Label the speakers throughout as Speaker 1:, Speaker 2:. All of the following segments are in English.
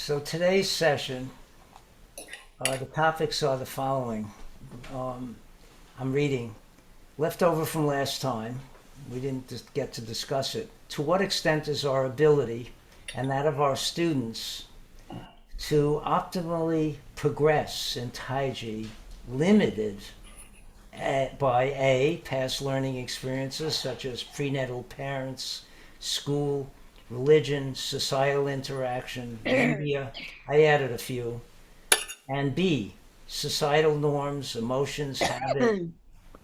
Speaker 1: So today's session, the topics are the following. Um, I'm reading leftover from last time. We didn't just get to discuss it. To what extent is our ability and that of our students to optimally progress in Taiji limited by A, past learning experiences such as prenatal parents, school, religion, societal interaction, media? I added a few. And B, societal norms, emotions, habit,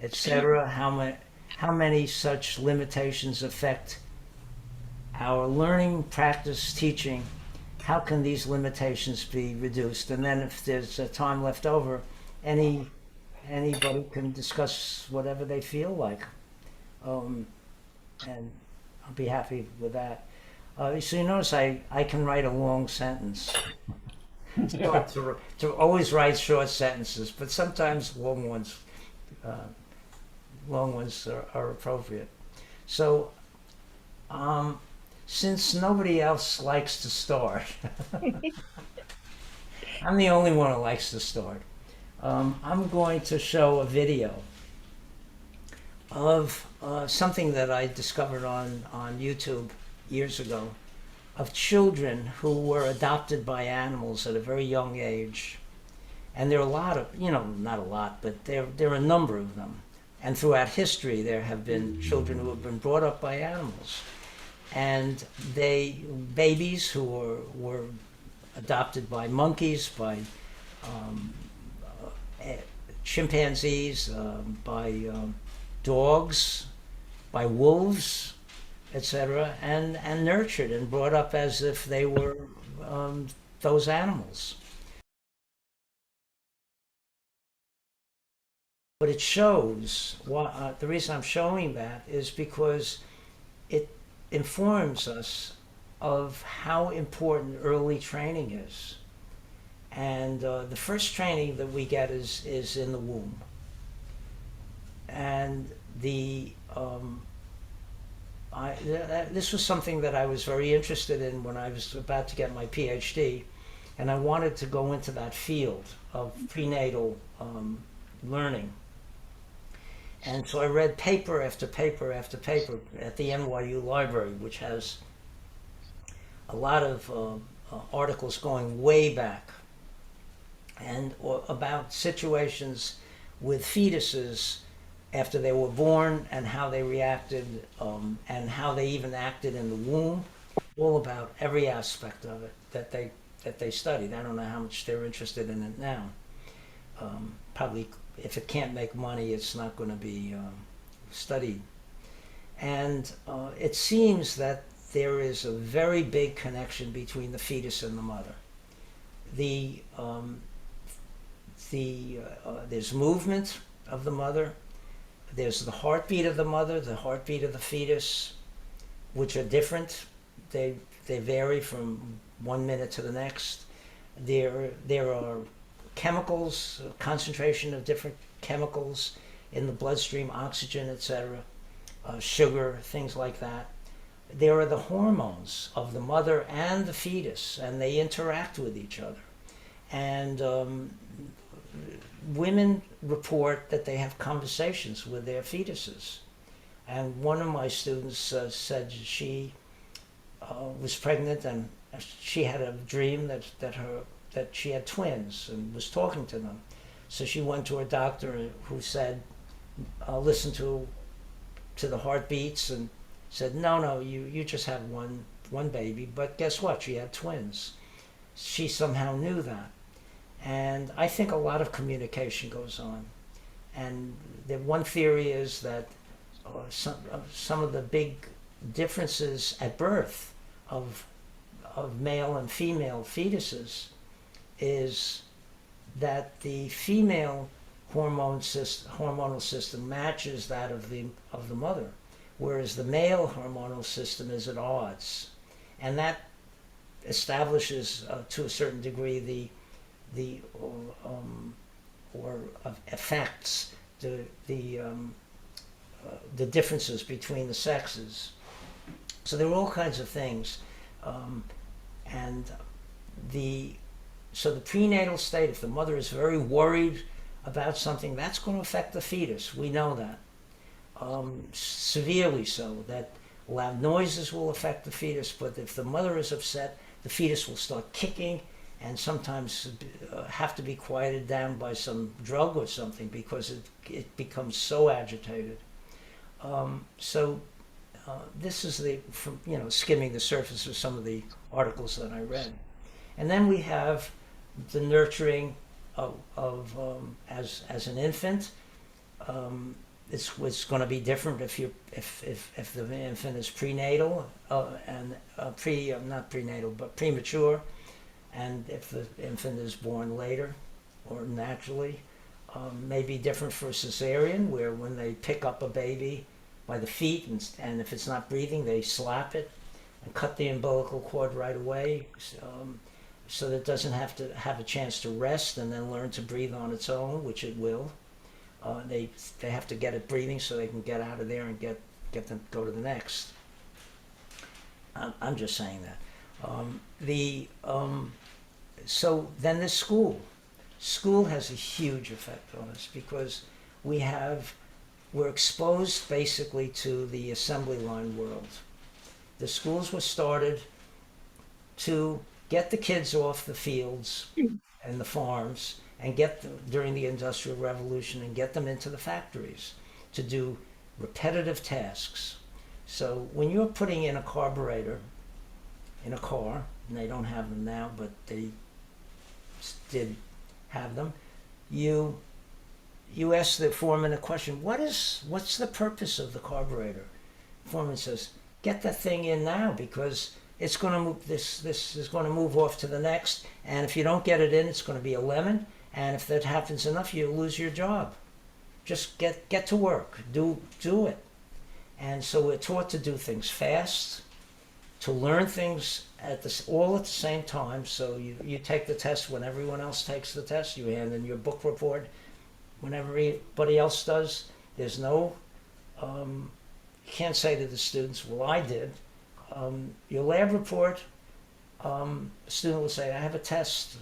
Speaker 1: etc. How many such limitations affect our learning, practice, teaching? How can these limitations be reduced? And then if there's time left over, any anybody can discuss whatever they feel like, um, and I'll be happy with that. So you notice I can write a long sentence.
Speaker 2: Yeah.
Speaker 1: To always write short sentences, but sometimes uh, long ones are appropriate. So, um, since nobody else likes to start, I'm the only one who likes to start. I'm going to show a video of something that I discovered on YouTube years ago of children who were adopted by animals at a very young age. And there are a lot of, not a lot, but there are a number of them. And throughout history, there have been children who have been brought up by animals. And babies who were adopted by monkeys, by um, chimpanzees, by dogs, by wolves, etc., and nurtured and brought up as if they were those animals. But it shows the reason I'm showing that is because it informs us of how important early training is. And the first training that we get is in the womb. And this was something that I was very interested in when I was about to get my PhD, and I wanted to go into that field of prenatal learning. And so I read paper after paper after paper at the NYU library, which has a lot of articles going way back, and about situations with fetuses after they were born and how they reacted, and how they even acted in the womb, all about every aspect of it that they studied. I don't know how much they're interested in it now. Probably, if it can't make money, it's not going to be studied. And it seems that there is a very big connection between the fetus and the mother. The there's movement of the mother. There's the heartbeat of the mother, the heartbeat of the fetus, which are different. They vary from 1 minute to the next. There are chemicals, concentration of different chemicals in the bloodstream, oxygen, etc., sugar, things like that. There are the hormones of the mother and the fetus, and they interact with each other. And women report that they have conversations with their fetuses. And one of my students said she was pregnant, and she had a dream that she had twins and was talking to them. So she went to her doctor, who said, listen to the heartbeats, and said, no, you just have one baby. But guess what? She had twins. She somehow knew that. And I think a lot of communication goes on. And the one theory is that some of the big differences at birth of male and female fetuses is that the female hormonal system matches that of the mother, whereas the male hormonal system is at odds, and that establishes to a certain degree the or affects the differences between the sexes. So there are all kinds of things, and the so the prenatal state, if the mother is very worried about something, that's going to affect the fetus. We know that, severely so. That loud noises will affect the fetus, but if the mother is upset, the fetus will start kicking and sometimes have to be quieted down by some drug or something because it becomes so agitated. So this is from skimming the surface of some of the articles that I read, and then we have the nurturing of as an infant. It's going to be different if the infant is prenatal and not prenatal but premature, and if the infant is born later or naturally. May be different for cesarean, where when they pick up a baby by the feet and if it's not breathing, they slap it and cut the umbilical cord right away, so that it doesn't have to have a chance to rest and then learn to breathe on its own, which it will. They have to get it breathing so they can get out of there and get them go to the next. I'm just saying that. So then the school. School has a huge effect on us because we're exposed basically to the assembly line world. The schools were started to get the kids off the fields and the farms and get them during the Industrial Revolution and get them into the factories to do repetitive tasks. So when you're putting in a carburetor in a car, and they don't have them now, but they did have them, you ask the foreman a question, what's the purpose of the carburetor? The foreman says, get that thing in now because it's going to move, this is going to move off to the next, and if you don't get it in, it's going to be a lemon, and if that happens enough, you'll lose your job. Just get to work, do it. And so we're taught to do things fast, to learn things all at the same time. So you take the test when everyone else takes the test. You hand in your book report when everybody else does. There's no, you can't say to the students, well, I did. Your lab report, a student will say, I have a test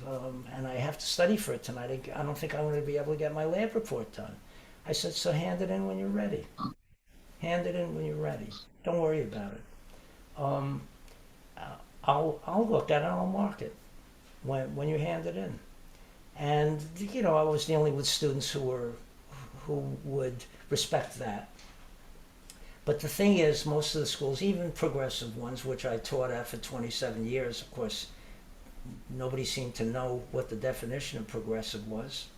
Speaker 1: and I have to study for it tonight. I don't think I'm going to be able to get my lab report done. I said, so hand it in when you're ready. Hand it in when you're ready. Don't worry about it. I'll look at it, I'll mark it when you hand it in. And I was dealing with students who would respect that. But the thing is, most of the schools, even progressive ones, which I taught at for 27 years, of course, nobody seemed to know what the definition of progressive was,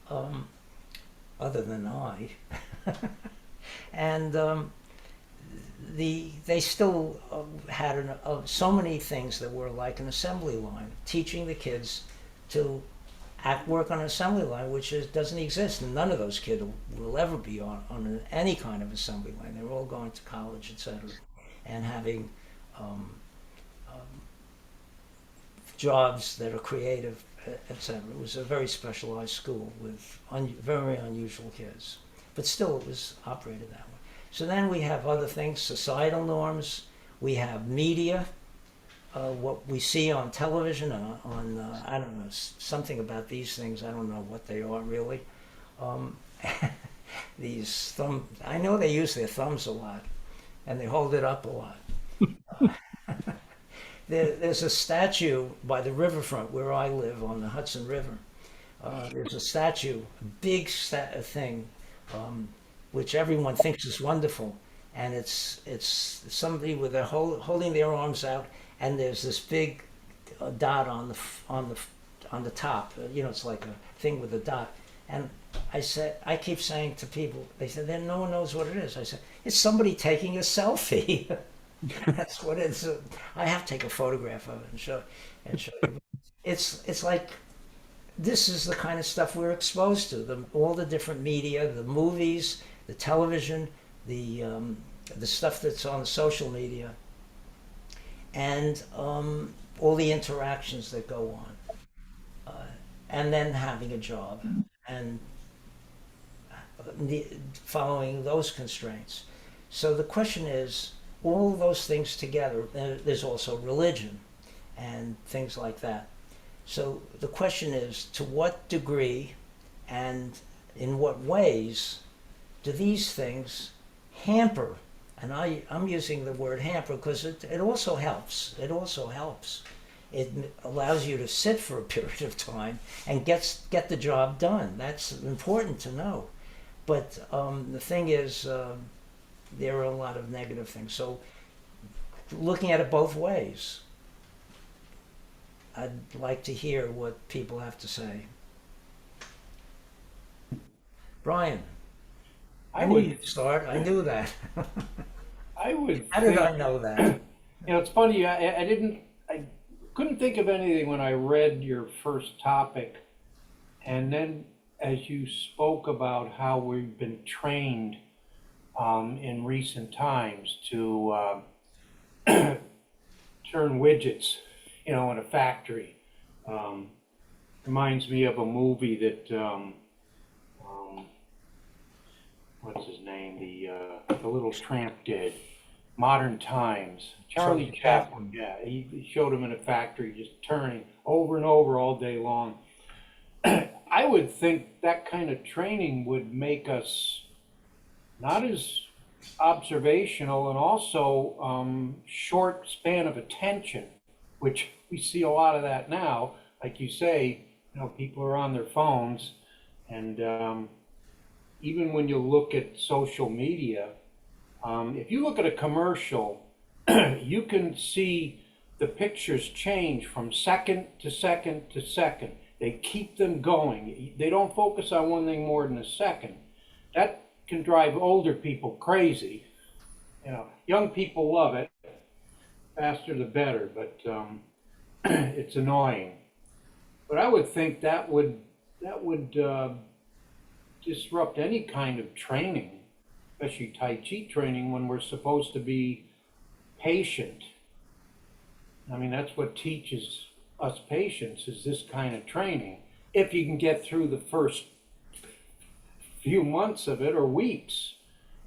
Speaker 1: other than I. And they still had so many things that were like an assembly line, teaching the kids to work on an assembly line, which doesn't exist, and none of those kids will ever be on any kind of assembly line. They're all going to college, etc., and having jobs that are creative, etc. It was a very specialized school with very unusual kids, but still it was operated that way. So then we have other things, societal norms, we have media, what we see on television, I don't know, something about these things, I don't know what they are really. I know they use their thumbs a lot, and they hold it up a lot. There's a statue by the riverfront where I live on the Hudson River. There's a statue, a big thing, which everyone thinks is wonderful, and it's somebody with holding their arms out, and there's this big dot on the top. It's like a thing with a dot. And I keep saying to people, they said, then no one knows what it is. I said, it's somebody taking a selfie. That's what it is. I have to take a photograph of it and show you. It's like, this is the kind of stuff we're exposed to. All the different media, the movies, the television, the stuff that's on the social media, and all the interactions that go on, and then having a job and following those constraints. So the question is, all those things together. There's also religion, and things like that. So the question is, to what degree and in what ways do these things hamper? And I'm using the word hamper because it also helps. It also helps. It allows you to sit for a period of time and get the job done. That's important to know. But the thing is, there are a lot of negative things. So looking at it both ways, I'd like to hear what people have to say. Brian, I knew you'd start. I knew that.
Speaker 3: I would
Speaker 1: How did
Speaker 3: think,
Speaker 1: I know that?
Speaker 3: it's funny, I couldn't think of anything when I read your first topic. And then as you spoke about how we've been trained in recent times to turn widgets, in a factory. Reminds me of a movie that, what's his name, the little tramp did. Modern Times. Charlie Chaplin. Yeah, he showed him in a factory just turning over and over all day long. I would think that kind of training would make us not as observational and also short span of attention, which we see a lot of that now. Like you say, people are on their phones, and even when you look at social media, if you look at a commercial, you can see the pictures change from second to second to second. They keep them going. They don't focus on one thing more than a second. That can drive older people crazy. Young people love it. Faster the better, but it's annoying. But I would think that would disrupt any kind of training, especially Tai Chi training, when we're supposed to be patient. I mean, that's what teaches us patience, is this kind of training. If you can get through the first few months of it or weeks.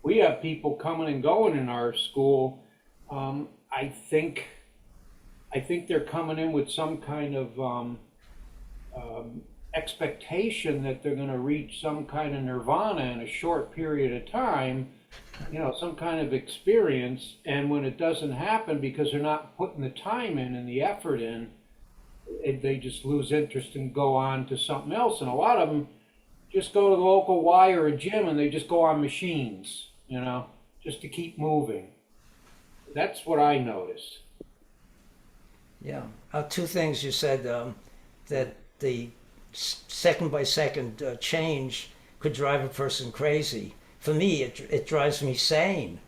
Speaker 3: We have people coming and going in our school. I think they're coming in with some kind of expectation that they're going to reach some kind of nirvana in a short period of time, some kind of experience. And when it doesn't happen because they're not putting the time in and the effort in, they just lose interest and go on to something else. And a lot of them just go to the local Y or a gym and they just go on machines, just to keep moving. That's what I noticed.
Speaker 1: Yeah. Two things you said, that the second by second change could drive a person crazy. For me, it drives me sane.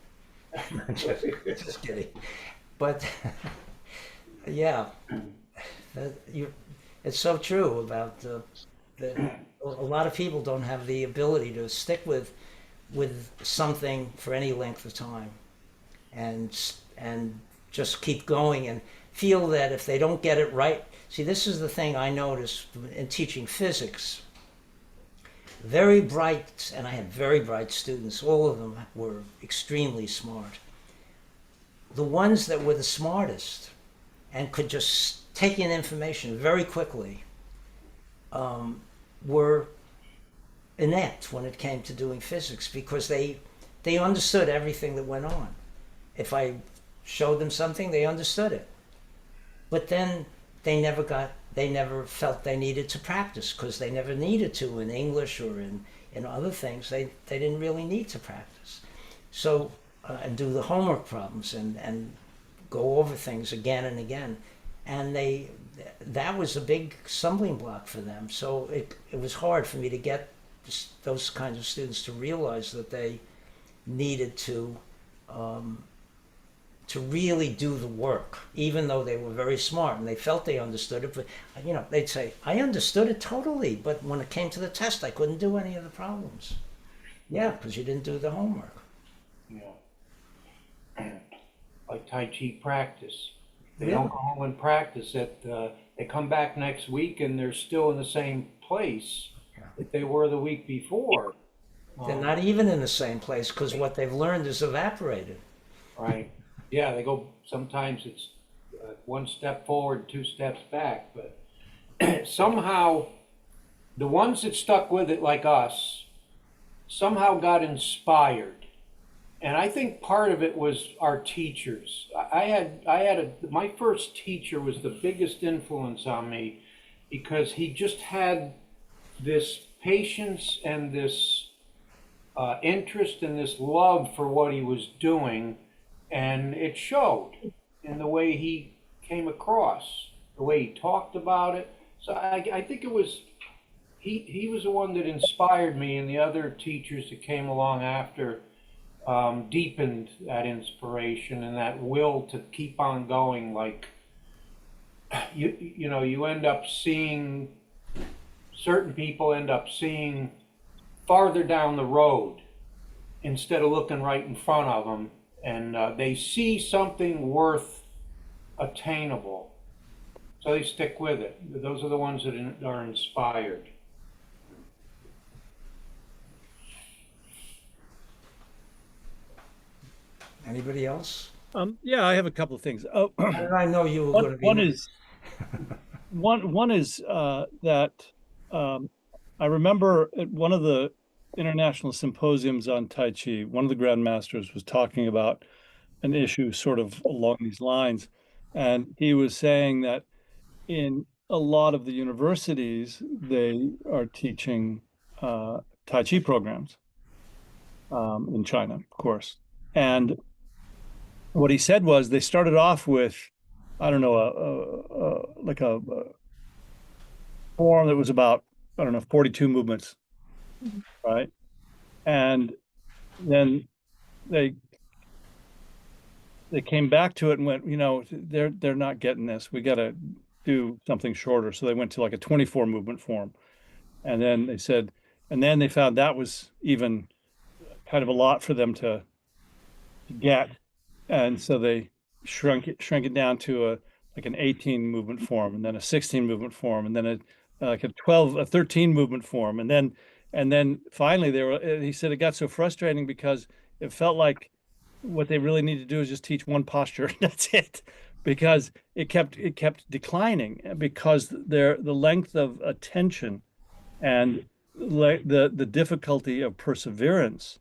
Speaker 1: Just kidding. But yeah, it's so true about that. A lot of people don't have the ability to stick with something for any length of time, and just keep going and feel that if they don't get it right. See, this is the thing I noticed in teaching physics. Very bright, and I had very bright students. All of them were extremely smart. The ones that were the smartest and could just take in information very quickly were inept when it came to doing physics, because they understood everything that went on. If I showed them something, they understood it. But then they never felt they needed to practice, because they never needed to in English or in other things. They didn't really need to practice. So, and do the homework problems and go over things again and again. And that was a big stumbling block for them. So it was hard for me to get those kinds of students to realize that they needed to really do the work, even though they were very smart and they felt they understood it. But they'd say, "I understood it totally, but when it came to the test, I couldn't do any of the problems." Yeah, because you didn't do the homework.
Speaker 3: Yeah. Like Tai Chi practice. They
Speaker 1: Yeah.
Speaker 3: don't go home and practice it. They come back next week and they're still in the same place that they were the week before.
Speaker 1: They're not even in the same place because what they've learned is evaporated.
Speaker 3: Right. Yeah, they go, sometimes it's one step forward, two steps back. But somehow, the ones that stuck with it, like us, somehow got inspired. And I think part of it was our teachers. My first teacher was the biggest influence on me because he just had this patience and this interest and this love for what he was doing, and it showed in the way he came across, the way he talked about it. So I think it was he was the one that inspired me, and the other teachers that came along after deepened that inspiration and that will to keep on going. Like you end up seeing certain people end up seeing farther down the road instead of looking right in front of them, and they see something worth attainable, so they stick with it. Those are the ones that are inspired.
Speaker 1: Anybody else?
Speaker 2: Yeah, I have a couple of things. Oh,
Speaker 1: And I know you were
Speaker 2: one
Speaker 1: going to be
Speaker 2: one
Speaker 1: next.
Speaker 2: is one is that I remember at one of the international symposiums on Tai Chi, one of the grandmasters was talking about an issue sort of along these lines, and he was saying that in a lot of the universities they are teaching Tai Chi programs in China, of course, and what he said was they started off with, I don't know, like a form that was about, I don't know, 42 movements, right? And then they they came back to it and went, they're not getting this. We got to do something shorter. So they went to like a 24 movement form. And then they said, and then they found that was even kind of a lot for them to get. And so they shrank it down to a like an 18 movement form, and then a 16 movement form, and then like a 13 movement form, and then finally he said it got so frustrating because it felt like what they really need to do is just teach one posture. That's it, because it kept declining because the length of attention and the difficulty of perseverance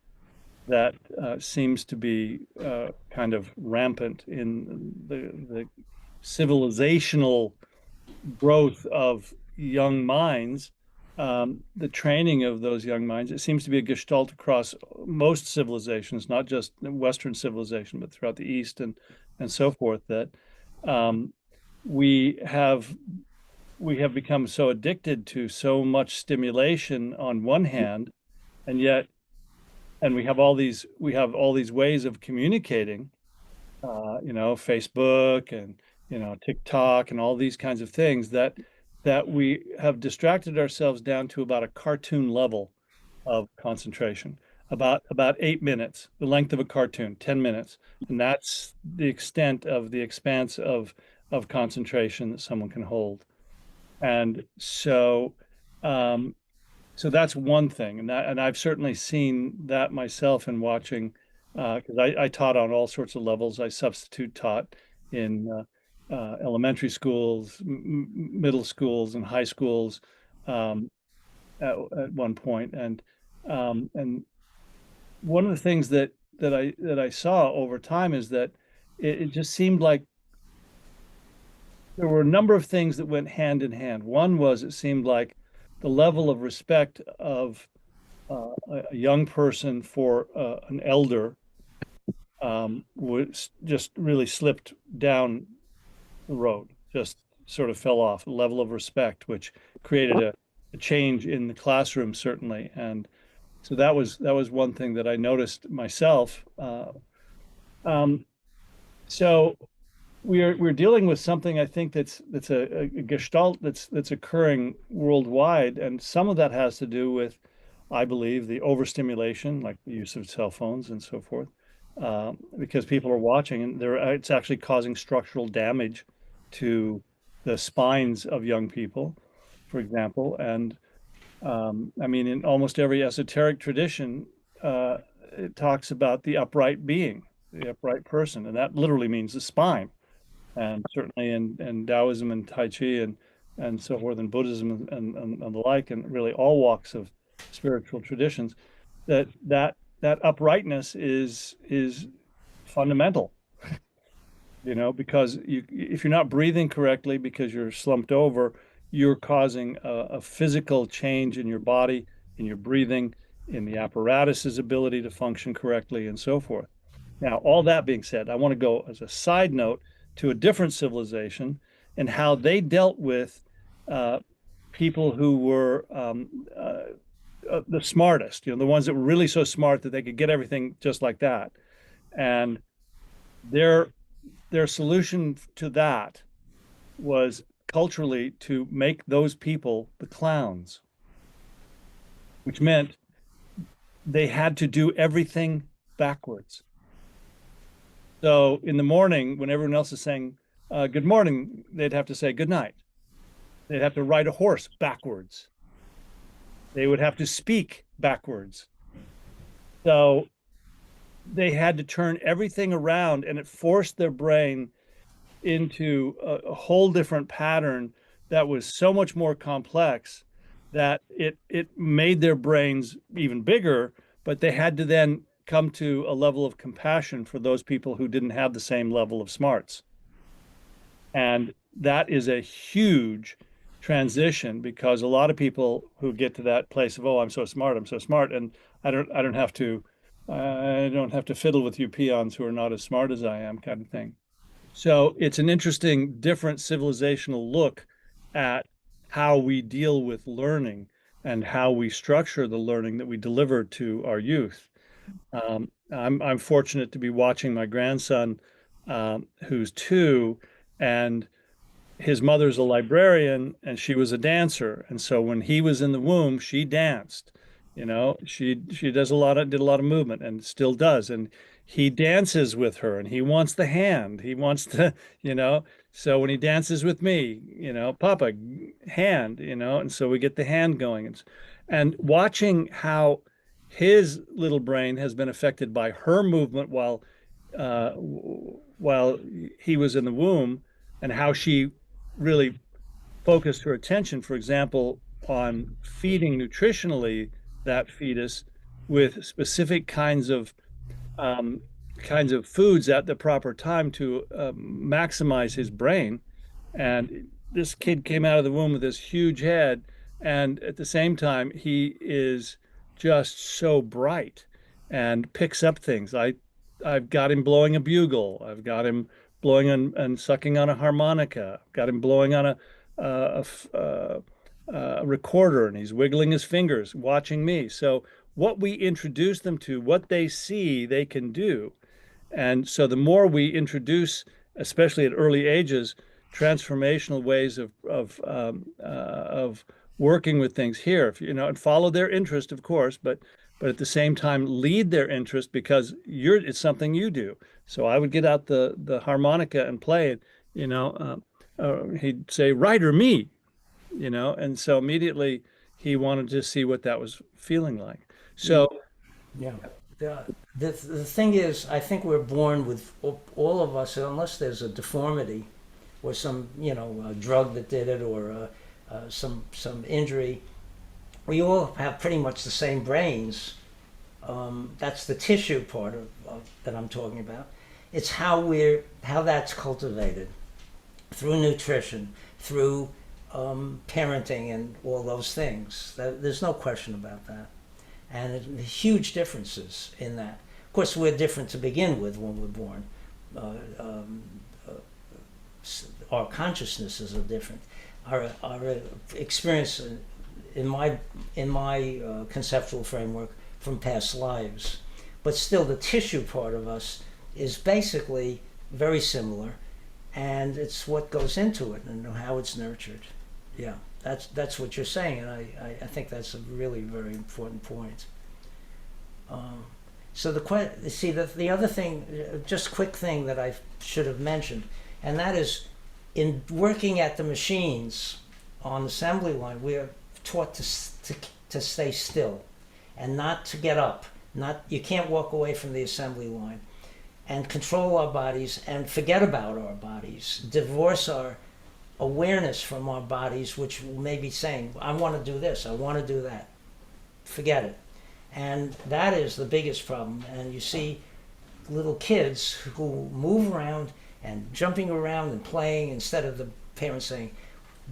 Speaker 2: that seems to be kind of rampant in the civilizational growth of young minds, the training of those young minds. It seems to be a gestalt across most civilizations, not just Western civilization, but throughout the East and so forth, that um, we have we have become so addicted to so much stimulation on one hand, and yet and we have all these ways of communicating, Facebook and TikTok and all these kinds of things that we have distracted ourselves down to about a cartoon level of concentration, about 8 minutes, the length of a cartoon, 10 minutes, and that's the extent of the expanse of concentration that someone can hold. And um, so that's one thing, and I've certainly seen that myself in watching, because I taught on all sorts of levels. I substitute taught in elementary schools, middle schools, and high schools um, at one point, and one of the things that I saw over time is that it just seemed like there were a number of things that went hand in hand. One was it seemed like the level of respect of a young person for an elder was just really slipped down the road, just sort of fell off. The level of respect, which created a change in the classroom, certainly. And so that was one thing that I noticed myself. Um, so we're dealing with something I think that's a gestalt that's occurring worldwide, and some of that has to do with, I believe, the overstimulation, like the use of cell phones and so forth, because people are watching, and it's actually causing structural damage to the spines of young people, for example. And I mean, in almost every esoteric tradition, it talks about the upright being, the upright person, and that literally means the spine. and certainly in Taoism and Tai Chi and so forth, and Buddhism and the like, and really all walks of spiritual traditions, that uprightness is fundamental, because if you're not breathing correctly because you're slumped over, you're causing a physical change in your body, in your breathing, in the apparatus's ability to function correctly, and so forth. Now, all that being said, I want to go as a side note to a different civilization and how they dealt with uh, people who were the smartest, the ones that were really so smart that they could get everything just like that. And their their solution to that was culturally to make those people the clowns, which meant they had to do everything backwards. So in the morning, when everyone else is saying good morning, they'd have to say good night. They'd have to ride a horse backwards. They would have to speak backwards. So they had to turn everything around, and it forced their brain into a whole different pattern that was so much more complex that it made their brains even bigger, but they had to then come to a level of compassion for those people who didn't have the same level of smarts. And that is a huge transition, because a lot of people who get to that place of, oh, I'm so smart, and I don't have to fiddle with you peons who are not as smart as I am, kind of thing. So it's an interesting, different civilizational look at how we deal with learning and how we structure the learning that we deliver to our youth. I'm fortunate to be watching my grandson, who's 2, and his mother's a librarian and she was a dancer. And so when he was in the womb, she danced. She did a lot of movement and still does. And he dances with her and he wants the hand. He wants to, so when he dances with me, Papa, hand, and so we get the hand going. And watching how his little brain has been affected by her movement while he was in the womb, and how she really focused her attention, for example, on feeding nutritionally that fetus with specific kinds of foods at the proper time to maximize his brain. And this kid came out of the womb with this huge head, and at the same time, he is just so bright and picks up things. I've got him blowing a bugle. I've got him blowing and sucking on a harmonica. I've got him blowing on a recorder, and he's wiggling his fingers, watching me. So what we introduce them to, what they see, they can do. And so the more we introduce, especially at early ages, transformational ways of working with things here, and follow their interest, of course, but at the same time lead their interest, because it's something you do. So I would get out the harmonica and play it. He'd say, "Ryder, me," and so immediately he wanted to see what that was feeling like. So
Speaker 1: Yeah. The thing is, I think we're born with, all of us, unless there's a deformity or some, a drug that did it, or some injury, we all have pretty much the same brains. That's the tissue part that I'm talking about. It's how that's cultivated through nutrition, through parenting, and all those things. There's no question about that. And huge differences in that. Of course, we're different to begin with when we're born. Our consciousnesses are different. Our experience in my conceptual framework from past lives, but still the tissue part of us is basically very similar, and it's what goes into it and how it's nurtured. Yeah. That's what you're saying, and I think that's a really very important point. So the other thing, just quick thing that I should have mentioned, and that is, in working at the machines on assembly line, we are taught to stay still, and not to get up. You can't walk away from the assembly line. and control our bodies and forget about our bodies, divorce our awareness from our bodies, which may be saying, I want to do this, I want to do that. Forget it. And that is the biggest problem. And you see little kids who move around and jumping around and playing instead of the parents saying,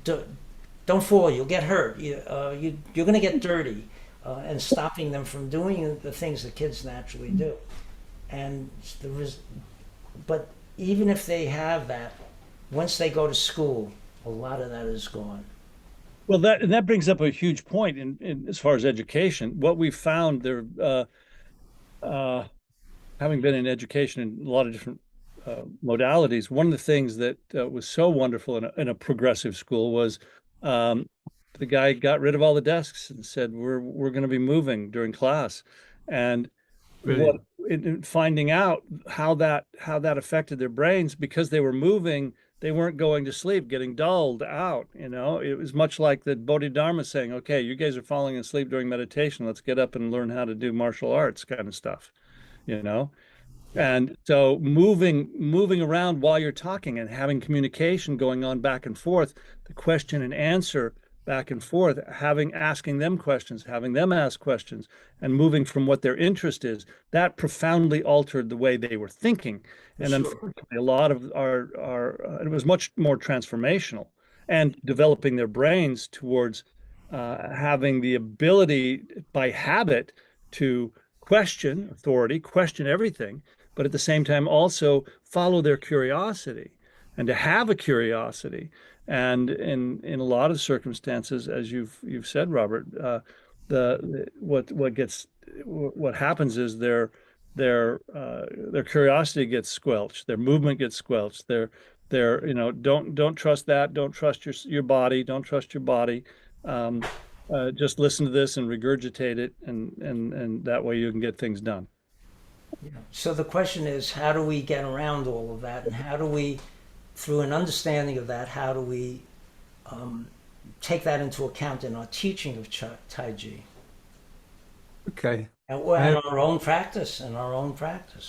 Speaker 1: don't fall, you'll get hurt, you're going to get dirty, and stopping them from doing the things that kids naturally do. And but even if they have that, once they go to school, a lot of that is gone.
Speaker 2: Well, that brings up a huge point in as far as education. What we've found there, having been in education in a lot of different modalities, one of the things that was so wonderful in a progressive school was the guy got rid of all the desks and said, "We're going to be moving during class," and
Speaker 4: Brilliant.
Speaker 2: in finding out how that affected their brains because they were moving. They weren't going to sleep, getting dulled out. It was much like the Bodhidharma saying, "Okay, you guys are falling asleep during meditation. Let's get up and learn how to do martial arts," kind of stuff. You know, and so moving around while you're talking and having communication going on back and forth, the question and answer back and forth, asking them questions, having them ask questions, and moving from what their interest is, that profoundly altered the way they were thinking. And
Speaker 1: Sure.
Speaker 2: unfortunately, a lot of it was much more transformational and developing their brains towards having the ability by habit to question authority, question everything, but at the same time also follow their curiosity and to have a curiosity. And in a lot of circumstances, as you've said, Robert, what happens is their curiosity gets squelched, their movement gets squelched. Don't trust that, don't trust your body, don't trust your body. Just listen to this and regurgitate it, and that way you can get things done.
Speaker 1: So the question is, how do we get around all of that, and how do we, through an understanding of that, how do we take that into account in our teaching of Tai Chi
Speaker 4: Okay.
Speaker 1: and,
Speaker 4: I
Speaker 1: and
Speaker 4: have-
Speaker 1: our own practice,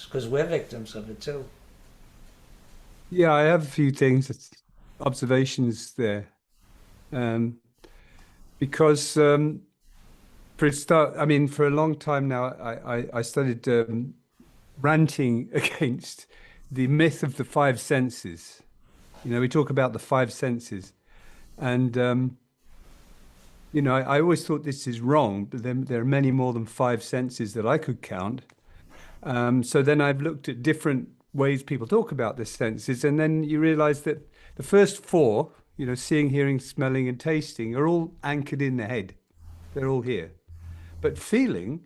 Speaker 1: because we're victims of it too.
Speaker 4: Yeah, I have a few things, observations there. Because for a start, I mean, for a long time now, I studied ranting against the myth of the five senses. We talk about the five senses, and I always thought this is wrong, but then there are many more than five senses that I could count. So then I've looked at different ways people talk about the senses, and then you realize that the first four, seeing, hearing, smelling, and tasting, are all anchored in the head. They're all here. But feeling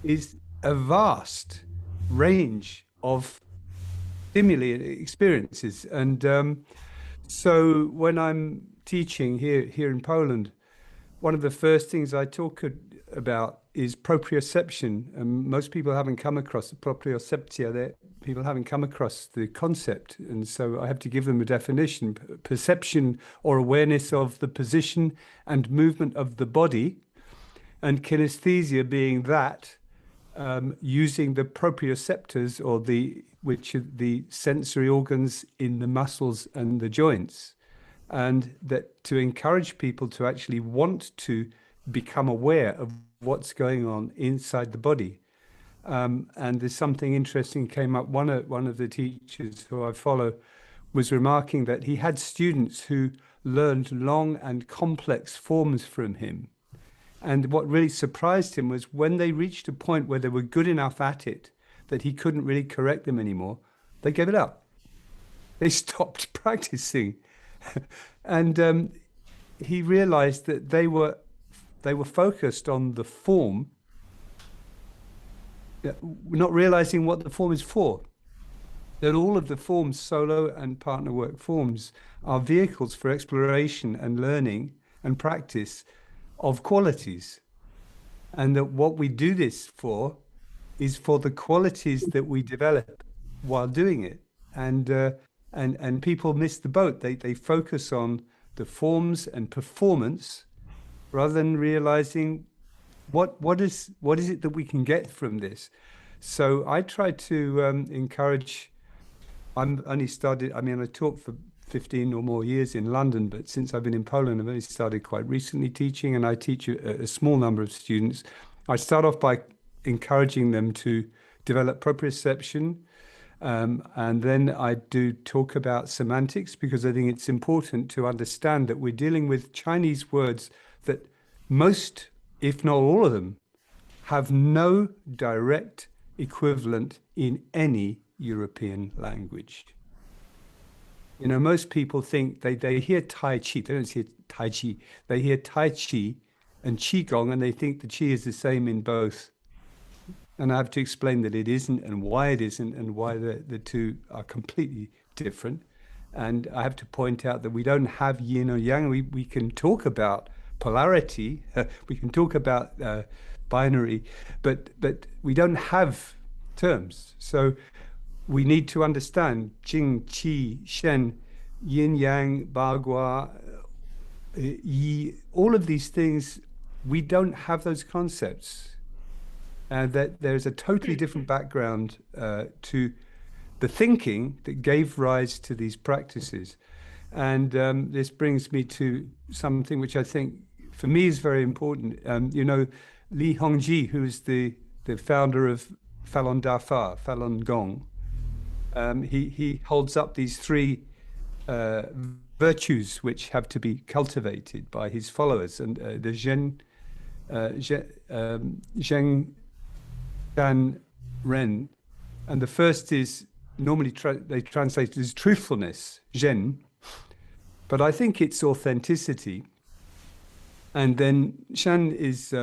Speaker 4: is a vast range of stimuli and experiences. And so when I'm teaching here in Poland, one of the first things I talk about is proprioception. And most people haven't come across the proprioceptia. People haven't come across the concept. And so I have to give them a definition. Perception or awareness of the position and movement of the body, and kinesthesia being that, using the proprioceptors, which are the sensory organs in the muscles and the joints. And that to encourage people to actually want to become aware of what's going on inside the body. And there's something interesting came up. One of the teachers who I follow was remarking that he had students who learned long and complex forms from him. And what really surprised him was when they reached a point where they were good enough at it that he couldn't really correct them anymore, they gave it up. They stopped practicing. And he realized that they were focused on the form, not realizing what the form is for. That all of the forms, solo and partner work forms, are vehicles for exploration and learning and practice of qualities. And that what we do this for is for the qualities that we develop while doing it. And people miss the boat. They focus on the forms and performance rather than realizing what is it that we can get from this. So I try to encourage. I'm only started, I mean, I taught for 15 or more years in London, but since I've been in Poland, I've only started quite recently teaching, and I teach a small number of students. I start off by encouraging them to develop proprioception, and then I do talk about semantics because I think it's important to understand that we're dealing with Chinese words that most, if not all of them, have no direct equivalent in any European language. You know, most people think they hear Tai Chi, they don't hear Tai Chi, they hear Tai Chi and Qigong, and they think the Qi is the same in both. And I have to explain that it isn't, and why it isn't, and why the two are completely different. And I have to point out that we don't have yin or yang. We can talk about polarity, we can talk about binary, but we don't have terms. So we need to understand Jing, Qi, Shen, Yin, Yang, Bagua, Yi, all of these things, we don't have those concepts. And that there's a totally different background to the thinking that gave rise to these practices. And this brings me to something which I think for me is very important. You know, Li Hongji, who is the founder of Falun Dafa, Falun Gong, he holds up these three virtues which have to be cultivated by his followers. And the Zheng Dan Ren, and the first is normally they translate it as truthfulness, Zhen, but I think it's authenticity. And then Shan is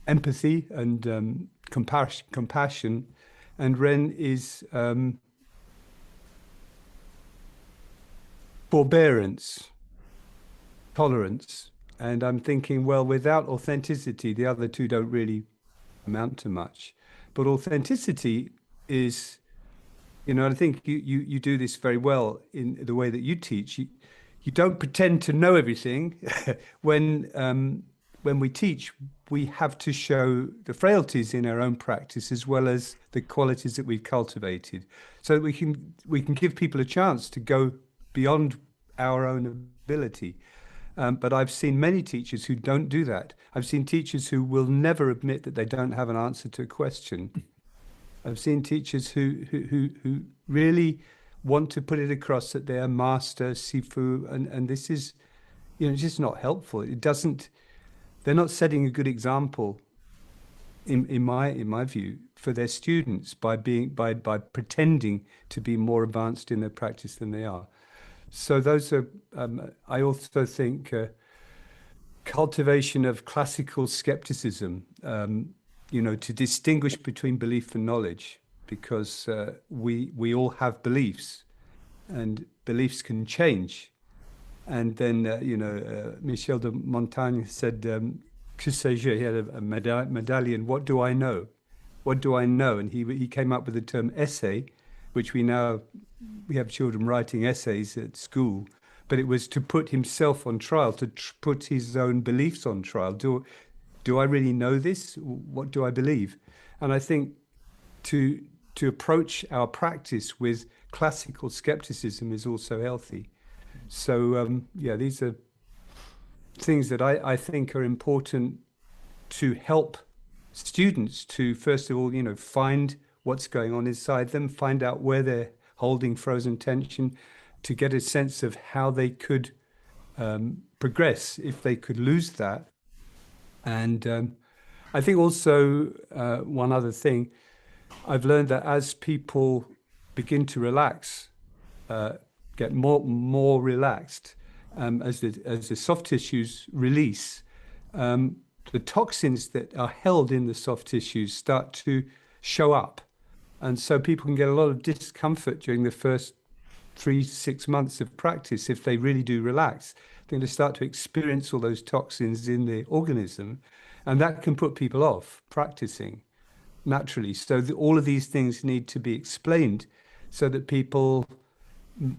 Speaker 4: empathy and compassion, and Ren is forbearance, tolerance. And I'm thinking, well, without authenticity, the other two don't really amount to much. But authenticity is, you know, I think you do this very well in the way that you teach. You don't pretend to know everything. When we teach, we have to show the frailties in our own practice as well as the qualities that we've cultivated, so that we can give people a chance to go beyond our own ability. But I've seen many teachers who don't do that. I've seen teachers who will never admit that they don't have an answer to a question. I've seen teachers who really want to put it across that they're master, sifu, and this is, you know, just not helpful. It doesn't. They're not setting a good example, in my view, for their students by pretending to be more advanced in their practice than they are. So those are, I also think, cultivation of classical skepticism, you know, to distinguish between belief and knowledge, because we all have beliefs, and beliefs can change. And then, you know, Michel de Montaigne said, que sais-je? He had a medallion, what do I know? What do I know? And he came up with the term essay, which we have children writing essays at school, but it was to put himself on trial, to put his own beliefs on trial. Do I really know this? What do I believe? And I think to approach our practice with classical skepticism is also healthy. So yeah, these are things that I think are important to help students to, first of all, you know, find what's going on inside them, find out where they're holding frozen tension, to get a sense of how they could progress if they could lose that. And I think also one other thing, I've learned that as people begin to relax, get more relaxed, as the soft tissues release, the toxins that are held in the soft tissues start to show up. And so people can get a lot of discomfort during the first 3 to 6 months of practice if they really do relax. They're going to start to experience all those toxins in the organism, and that can put people off practicing naturally. So all of these things need to be explained so that people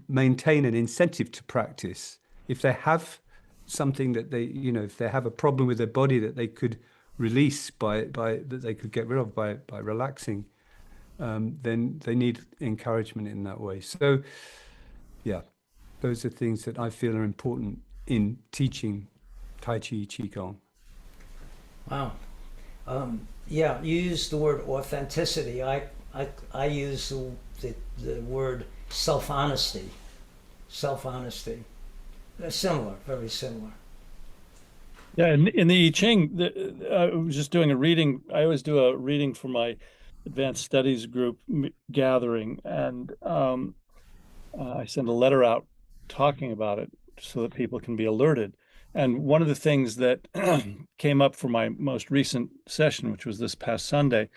Speaker 4: maintain an incentive to practice. If they have something that they, you know, if they have a problem with their body that they could release that they could get rid of by relaxing, then they need encouragement in that way. So, yeah, those are things that I feel are important in teaching Tai Chi Qigong.
Speaker 1: Wow. Yeah, you used the word authenticity. I use the word self-honesty. Self-honesty. They're similar, very similar.
Speaker 2: Yeah, in the I Ching, I was just doing a reading. I always do a reading for my advanced studies group gathering, and I send a letter out talking about it so that people can be alerted. And one of the things that came up for my most recent session, which was this past Sunday,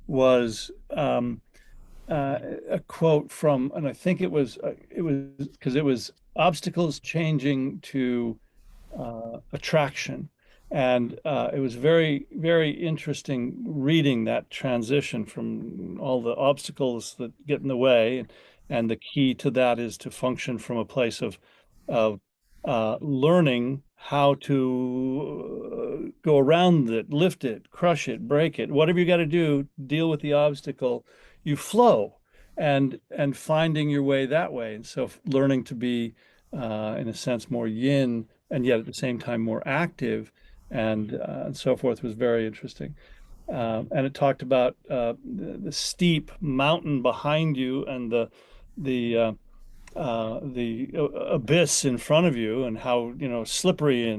Speaker 2: was a quote from, and I think it was because it was obstacles changing to attraction. And it was very, very interesting reading that transition from all the obstacles that get in the way. And the key to that is to function from a place of learning how to go around it, lift it, crush it, break it, whatever you got to do, deal with the obstacle, you flow and finding your way that way. And so learning to be, in a sense, more yin and yet at the same time more active and so forth was very interesting. And it talked about the steep mountain behind you and the abyss in front of you, and how slippery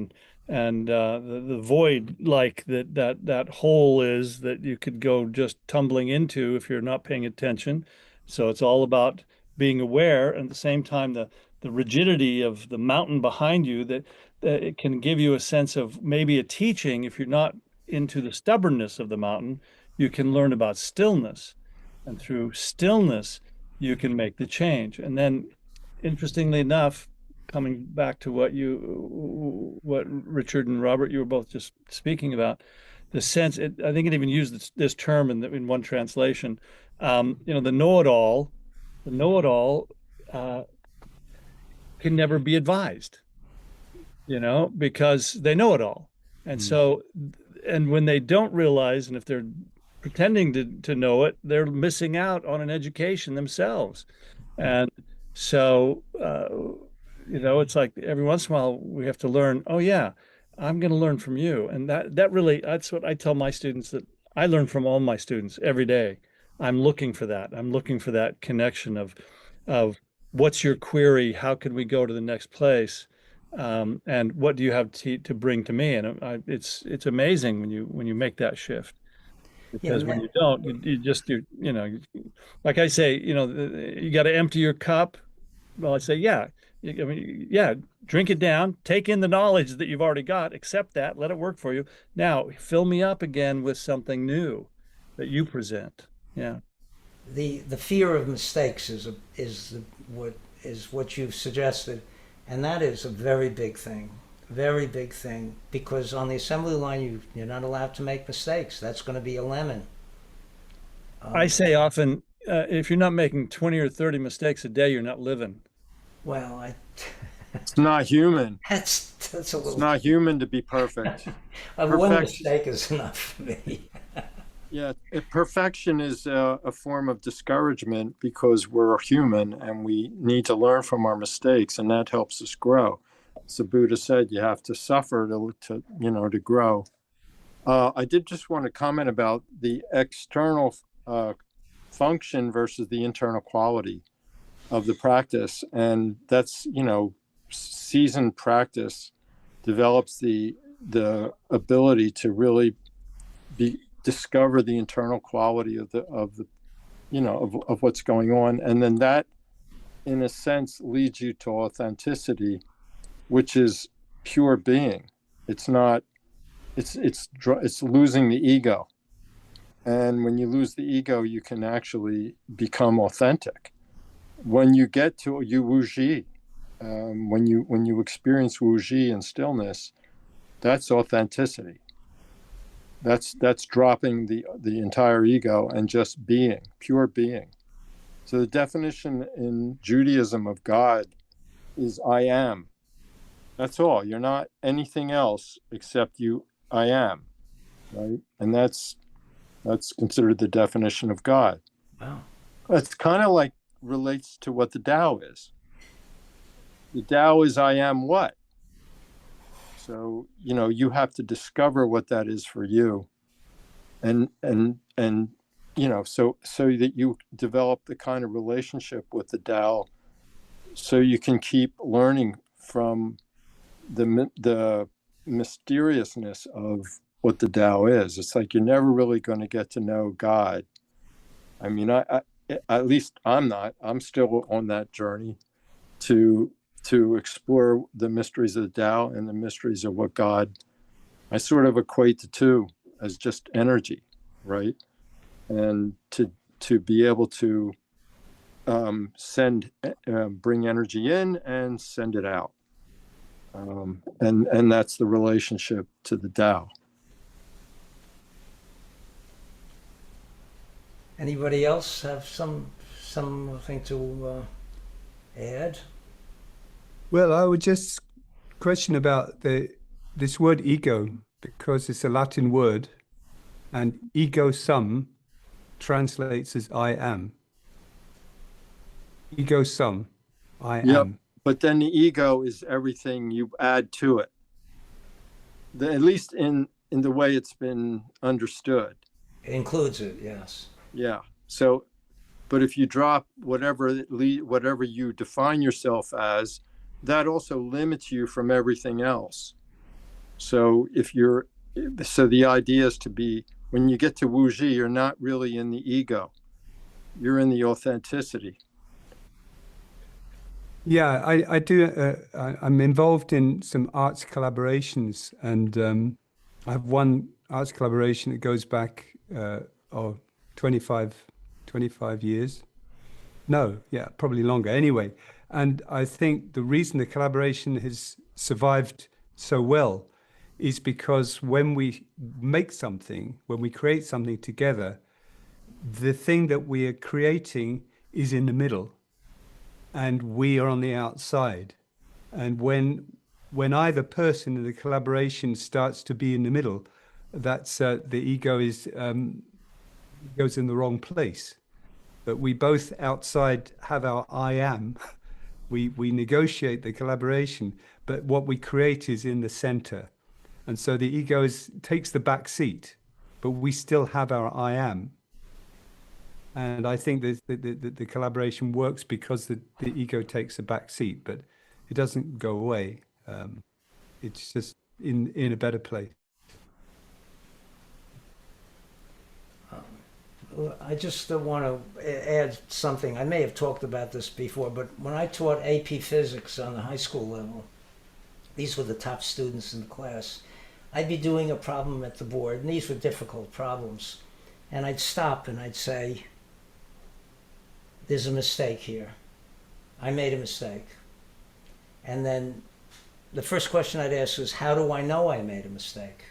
Speaker 2: and the void like that hole is that you could go just tumbling into if you're not paying attention. So it's all about being aware, and at the same time the rigidity of the mountain behind you, that it can give you a sense of maybe a teaching. If you're not into the stubbornness of the mountain, you can learn about stillness, and through stillness you can make the change. And then, interestingly enough, coming back to what Richard and Robert, you were both just speaking about, the sense, I think it even used this term in one translation, the know-it-all, uh, can never be advised, because they know it all. And so, and when they don't realize, and if they're pretending to know it, they're missing out on an education themselves. And so, it's like every once in a while we have to learn, oh yeah, I'm going to learn from you. And that's what I tell my students, that I learn from all my students every day. I'm looking for that. I'm looking for that connection of what's your query? How can we go to the next place? And what do you have to bring to me? And it's amazing when you make that shift. Because when you don't, like I say, you got to empty your cup. Well, I say, yeah, drink it down, take in the knowledge that you've already got, accept that, let it work for you. Now, fill me up again with something new that you present. Yeah.
Speaker 1: The fear of mistakes is what you've suggested, and that is a very big thing. Very big thing, because on the assembly line you're not allowed to make mistakes. That's going to be a lemon.
Speaker 2: I say often, if you're not making 20 or 30 mistakes a day, you're not living.
Speaker 1: Well,
Speaker 5: It's not human.
Speaker 1: that's a little.
Speaker 5: It's not human to be perfect.
Speaker 1: One mistake is enough for me.
Speaker 5: Yeah, perfection is a form of discouragement, because we're human and we need to learn from our mistakes, and that helps us grow. As the Buddha said, you have to suffer to grow. I did just want to comment about the external function versus the internal quality of the practice, and that's seasoned practice develops the ability to really discover the internal quality of what's going on, and then that, in a sense, leads you to authenticity, which is pure being. It's not. It's losing the ego, and when you lose the ego, you can actually become authentic. When you get to Yu Wu Ji, when you experience Wu Ji and stillness, that's authenticity. That's dropping the entire ego and just being, pure being. So the definition in Judaism of God is I am. That's all. You're not anything else except you. I am. right? And that's considered the definition of God.
Speaker 1: Wow.
Speaker 5: It's kind of like relates to what the Tao is. The Tao is I am what? So, you have to discover what that is for you. And so that you develop the kind of relationship with the Tao, so you can keep learning from the mysteriousness of what the Tao is. It's like you're never really going to get to know God. I mean, I at least I'm still on that journey to explore the mysteries of the Tao and the mysteries of what God. I sort of equate the two as just energy, right? And to be able to bring energy in and send it out, and that's the relationship to the Tao.
Speaker 1: Anybody else have something to add?
Speaker 4: Well, I would just question about this word ego, because it's a Latin word, and ego sum translates as I am. Ego sum, I
Speaker 5: Yep.
Speaker 4: am.
Speaker 5: But then the ego is everything you add to it. At least in the way it's been understood.
Speaker 1: It includes it, yes.
Speaker 5: Yeah. So, but if you drop whatever you define yourself as, that also limits you from everything else. So the idea is to be, when you get to Wuji, you're not really in the ego. You're in the authenticity.
Speaker 4: Yeah, I do. I'm involved in some arts collaborations, and I have one arts collaboration that goes back 25 years. No, yeah, probably longer. Anyway, and I think the reason the collaboration has survived so well is because when we make something, when we create something together, the thing that we are creating is in the middle, and we are on the outside. And when either person in the collaboration starts to be in the middle, that's the ego goes in the wrong place. But we both outside have our I am. We negotiate the collaboration, but what we create is in the center. And so the ego takes the back seat, but we still have our I am. And I think the collaboration works because the ego takes a back seat, but it doesn't go away. It's just in a better place.
Speaker 1: I just want to add something. I may have talked about this before, but when I taught AP Physics on the high school level, these were the top students in the class. I'd be doing a problem at the board, and these were difficult problems. And I'd stop and I'd say, there's a mistake here. I made a mistake. And then the first question I'd ask was, how do I know I made a mistake?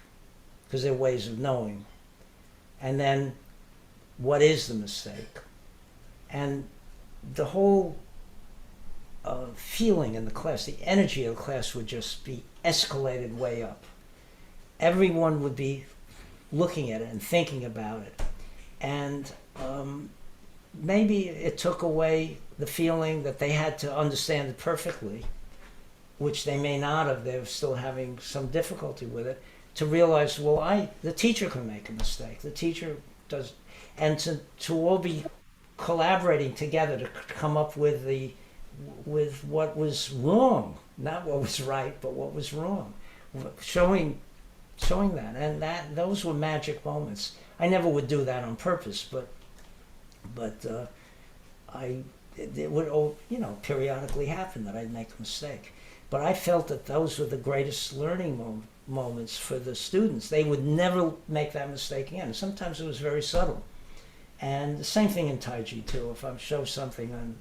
Speaker 1: Because there are ways of knowing. And then, what is the mistake? And the whole feeling in the class, the energy of the class would just be escalated way up. Everyone would be looking at it and thinking about it. And maybe it took away the feeling that they had to understand it perfectly, which they may not have. They're still having some difficulty with it, to realize, well, the teacher can make a mistake. The teacher does. And to all be collaborating together to come up with what was wrong, not what was right, but what was wrong, showing that, and those were magic moments. I never would do that on purpose, but it would periodically happen that I'd make a mistake. But I felt that those were the greatest learning moments for the students. They would never make that mistake again. Sometimes it was very subtle. And the same thing in Taiji too. If I show something,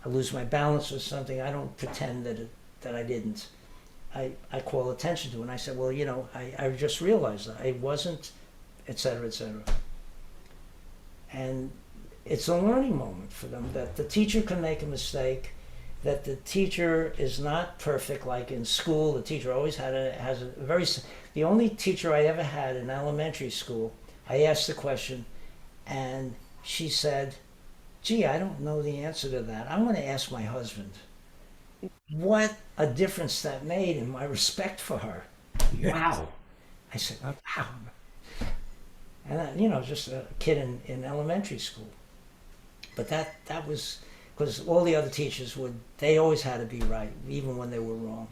Speaker 1: I lose my balance or something, I don't pretend that I didn't. I call attention to it, and I said, well, I just realized that I wasn't, et cetera, et cetera. And it's a learning moment for them that the teacher can make a mistake, that the teacher is not perfect. Like in school, the teacher always has a very. The only teacher I ever had in elementary school, I asked the question, and she said, "Gee, I don't know the answer to that. I'm going to ask my husband." What a difference that made in my respect for her. Wow. I said, wow. And just a kid in elementary school. But that was because all the other teachers they always had to be right, even when they were wrong.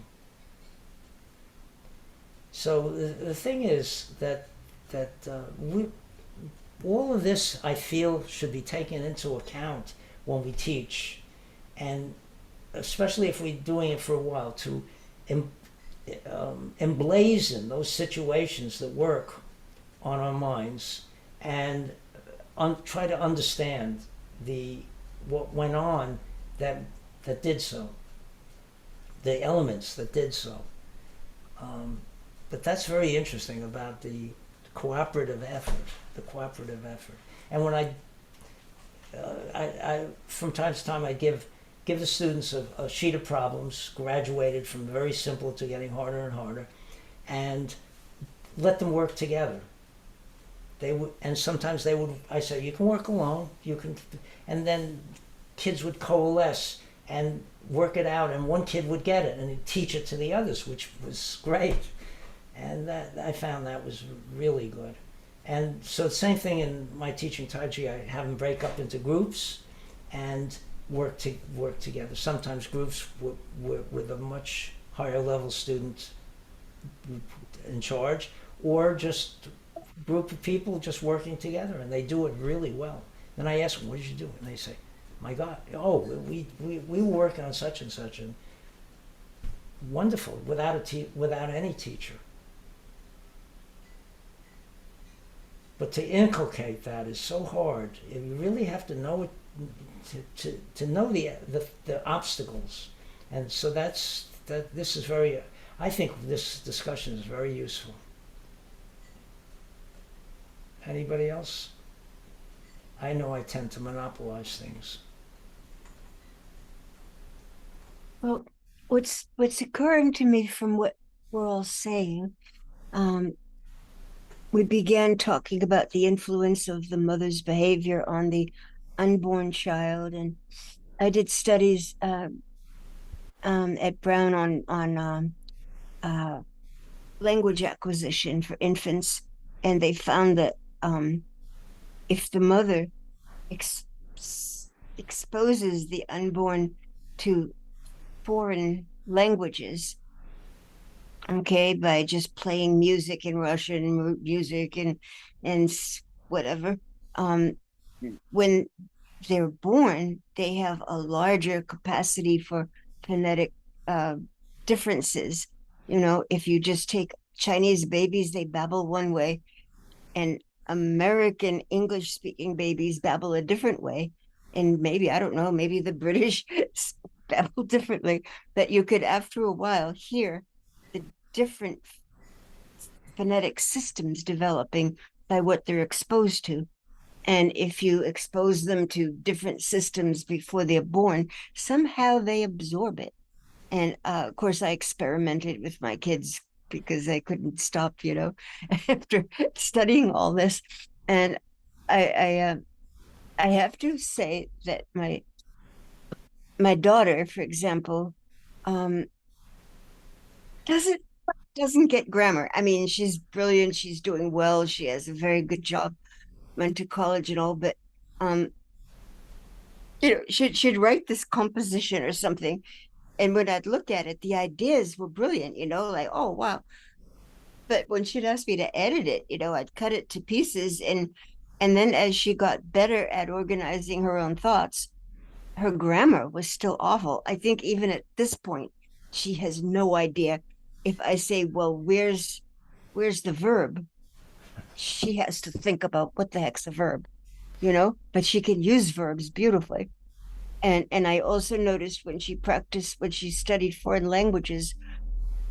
Speaker 1: So the thing is that we all of this, I feel, should be taken into account when we teach, and especially if we're doing it for a while, to emblazon those situations that work on our minds, and try to understand what went on that did so, the elements that did so. But that's very interesting about the cooperative effort. And when I from time to time I give the students a sheet of problems, graduated from very simple to getting harder and harder, and let them work together. And sometimes I say, you can work alone, and then kids would coalesce and work it out, and one kid would get it and he'd teach it to the others, which was great. And I found that was really good. And so the same thing in my teaching Tai Chi, I have them break up into groups and work together. Sometimes groups with a much higher level student in charge, or just group of people just working together, and they do it really well. Then I ask them, what did you do? And they say, my God, we were working on such and such, and wonderful, without any teacher. But to inculcate that is so hard. You really have to know it, to know the obstacles. And so this is very, I think this discussion is very useful. Anybody else? I know I tend to monopolize things.
Speaker 6: Well, what's occurring to me from what we're all saying, we began talking about the influence of the mother's behavior on the unborn child, and I did studies at Brown on language acquisition for infants, and they found that if the mother exposes the unborn to foreign languages, okay, by just playing music in Russian, music and whatever, when they're born, they have a larger capacity for phonetic differences. If you just take Chinese babies, they babble one way, and American English speaking babies babble a different way. And maybe, I don't know, maybe the British babble differently, that you could, after a while, hear the different phonetic systems developing by what they're exposed to. And if you expose them to different systems before they're born, somehow they absorb it. And of course, I experimented with my kids because I couldn't stop, after studying all this. And I have to say that my daughter, for example, doesn't get grammar. I mean, she's brilliant. She's doing well. She has a very good job, went to college and all, but she'd write this composition or something, and when I'd look at it, the ideas were brilliant, like, oh wow. But when she'd ask me to edit it, I'd cut it to pieces, and then as she got better at organizing her own thoughts, her grammar was still awful. I think even at this point, she has no idea. If I say, well, where's the verb? She has to think about what the heck's a verb, but she can use verbs beautifully. And I also noticed when she studied foreign languages,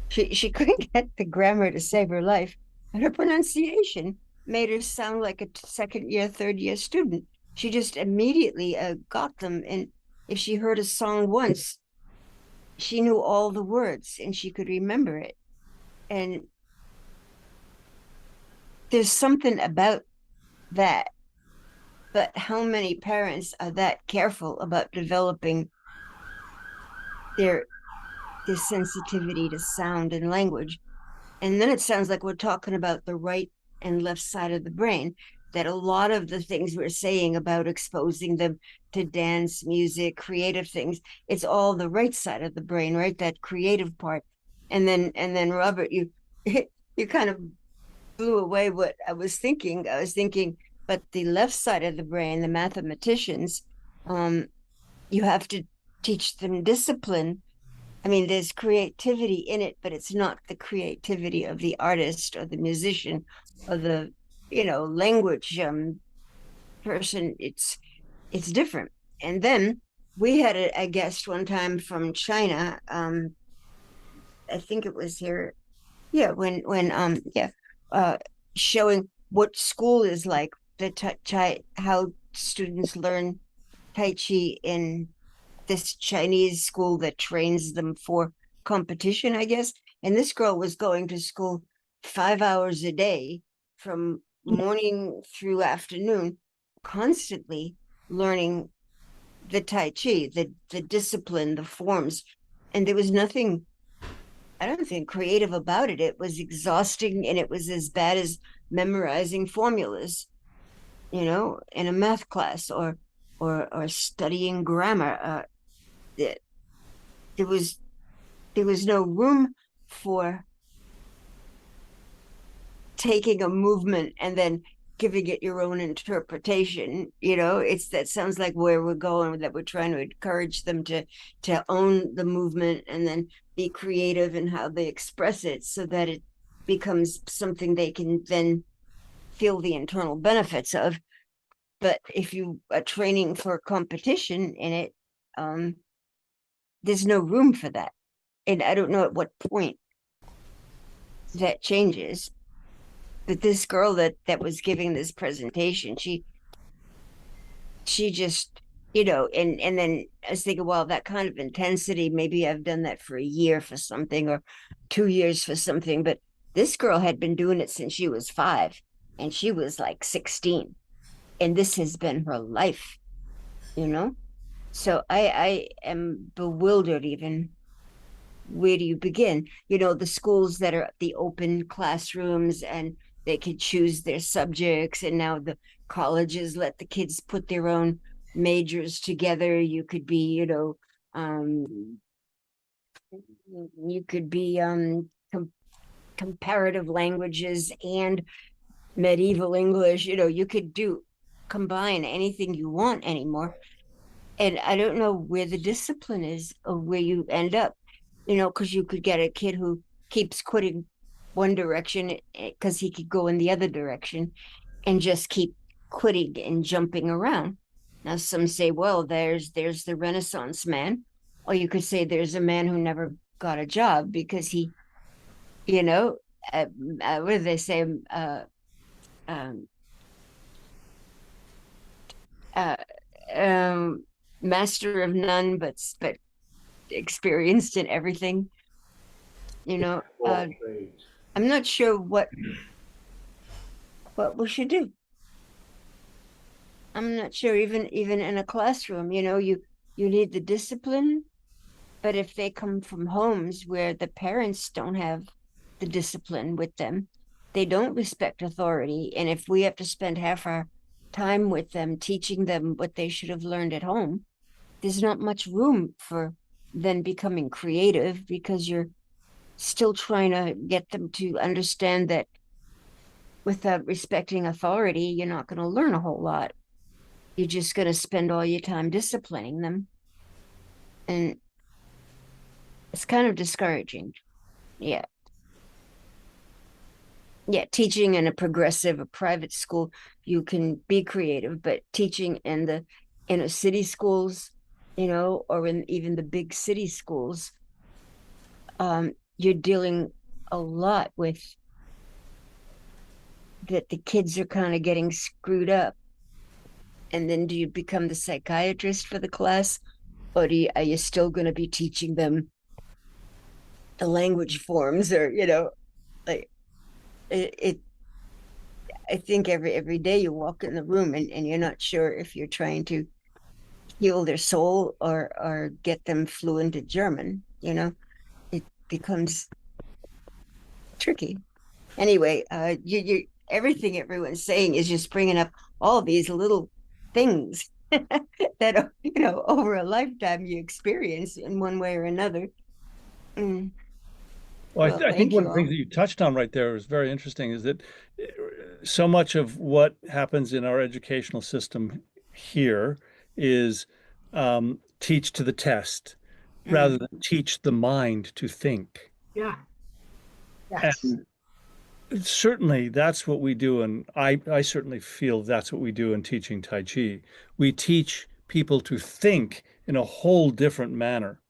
Speaker 6: she couldn't get the grammar to save her life, and her pronunciation made her sound like a second year, third year student. She just immediately got them. And if she heard a song once, she knew all the words and she could remember it. And there's something about that. But how many parents are that careful about developing their sensitivity to sound and language? And then it sounds like we're talking about the right and left side of the brain, that a lot of the things we're saying about exposing them to dance, music, creative things, it's all the right side of the brain, right? That creative part. And then Robert, you you kind of blew away what I was thinking. I was thinking, but the left side of the brain, the mathematicians, um, you have to teach them discipline. I mean, there's creativity in it, but it's not the creativity of the artist or the musician or the, language person. It's different. And then we had a guest one time from China. I think it was here. Yeah, when uh, showing what school is like, the how students learn Tai Chi in this Chinese school that trains them for competition, I guess. And this girl was going to school 5 hours a day from morning through afternoon, constantly learning the Tai Chi, the discipline, the forms. And there was nothing, I don't think, creative about it. It was exhausting and it was as bad as memorizing formulas, in a math class or studying grammar. There, there was there was no room for taking a movement and then giving it your own interpretation. It's that sounds like where we're going, that we're trying to encourage them to own the movement and then be creative in how they express it so that it becomes something they can then feel the internal benefits of. But if you are training for competition in it, um, there's no room for that. And I don't know at what point that changes. But this girl that was giving this presentation, she just, and then I was thinking, well, that kind of intensity, maybe I've done that for a year for something or 2 years for something. But this girl had been doing it since she was 5 and she was like 16. And this has been her life, you know? So I am bewildered even. Where do you begin? The schools that are the open classrooms and they could choose their subjects, and now the colleges let the kids put their own majors together. Um, you could be comparative languages and medieval English. You could combine anything you want anymore. And I don't know where the discipline is or where you end up, because you could get a kid who keeps quitting one direction because he could go in the other direction and just keep quitting and jumping around. Now, some say, well, there's the Renaissance man, or you could say there's a man who never got a job because he, you know, what do they say? Um, uh, Master of none, but experienced in everything.
Speaker 3: All trades.
Speaker 6: I'm not sure what we should do. I'm not sure, even in a classroom, you need the discipline, but if they come from homes where the parents don't have the discipline with them, they don't respect authority. And if we have to spend half our time with them teaching them what they should have learned at home, there's not much room for then becoming creative because you're still trying to get them to understand that without respecting authority, you're not going to learn a whole lot. You're just going to spend all your time disciplining them. And it's kind of discouraging. Yeah. Yeah. Teaching in a private school, you can be creative, but teaching in the inner city schools, or in even the big city schools, you're dealing a lot with that the kids are kind of getting screwed up. And then do you become the psychiatrist for the class, or are you still going to be teaching them the language forms, or like it. I think every day you walk in the room, and you're not sure if you're trying to heal their soul, or get them fluent in German. It becomes tricky. Anyway, you everything everyone's saying is just bringing up all these little things that over a lifetime you experience in one way or another. Mm.
Speaker 2: Well,
Speaker 6: Well,
Speaker 2: I think
Speaker 6: thank
Speaker 2: one
Speaker 6: you
Speaker 2: of the things
Speaker 6: all.
Speaker 2: that you touched on right there is very interesting is that uh, so much of what happens in our educational system here is teach to the test rather
Speaker 6: Mm.
Speaker 2: than teach the mind to think.
Speaker 1: Yeah. Yes.
Speaker 2: And certainly that's what we do. And I certainly feel that's what we do in teaching Tai Chi. We teach people to think in a whole different manner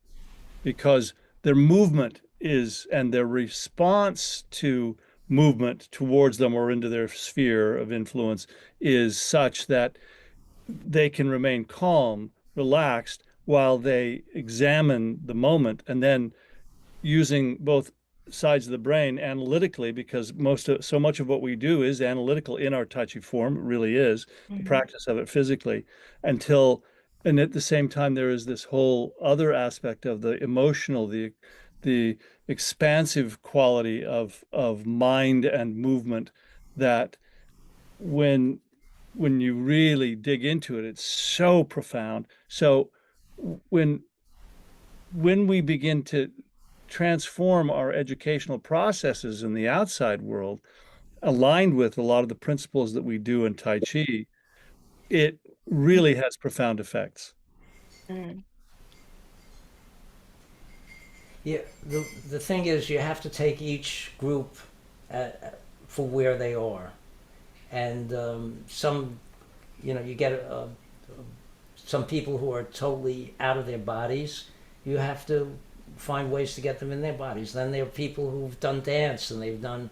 Speaker 2: because their movement is and their response to movement towards them or into their sphere of influence is such that they can remain calm, relaxed while they examine the moment and then using both sides of the brain analytically because so much of what we do is analytical in our Tai Chi form. It really is the
Speaker 6: Mhm.
Speaker 2: practice of it physically until, and at the same time, there is this whole other aspect of the emotional, the expansive quality of mind and movement that when when you really dig into it, it's so profound. So when when we begin to transform our educational processes in the outside world, aligned with a lot of the principles that we do in Tai Chi, it really has profound effects.
Speaker 6: Mm.
Speaker 1: Yeah, the thing is, you have to take each group uh, for where they are, and some, you get some people who are totally out of their bodies. You have to find ways to get them in their bodies. Then there are people who've done dance and they've done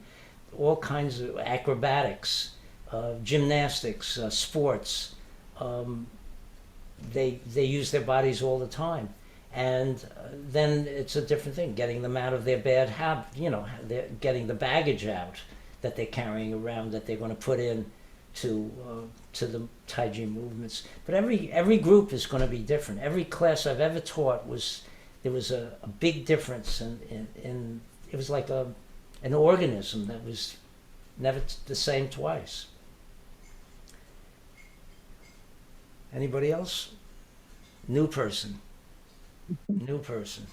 Speaker 1: all kinds of acrobatics, gymnastics, sports. Um, they use their bodies all the time, and then it's a different thing. Getting them out of their bad habit, they're getting the baggage out that they're carrying around that they're going to put in to the Taiji movements. But every group is going to be different. Every class I've ever taught there was a big difference in it was like an organism that was never the same twice. Anybody else? New person. New person.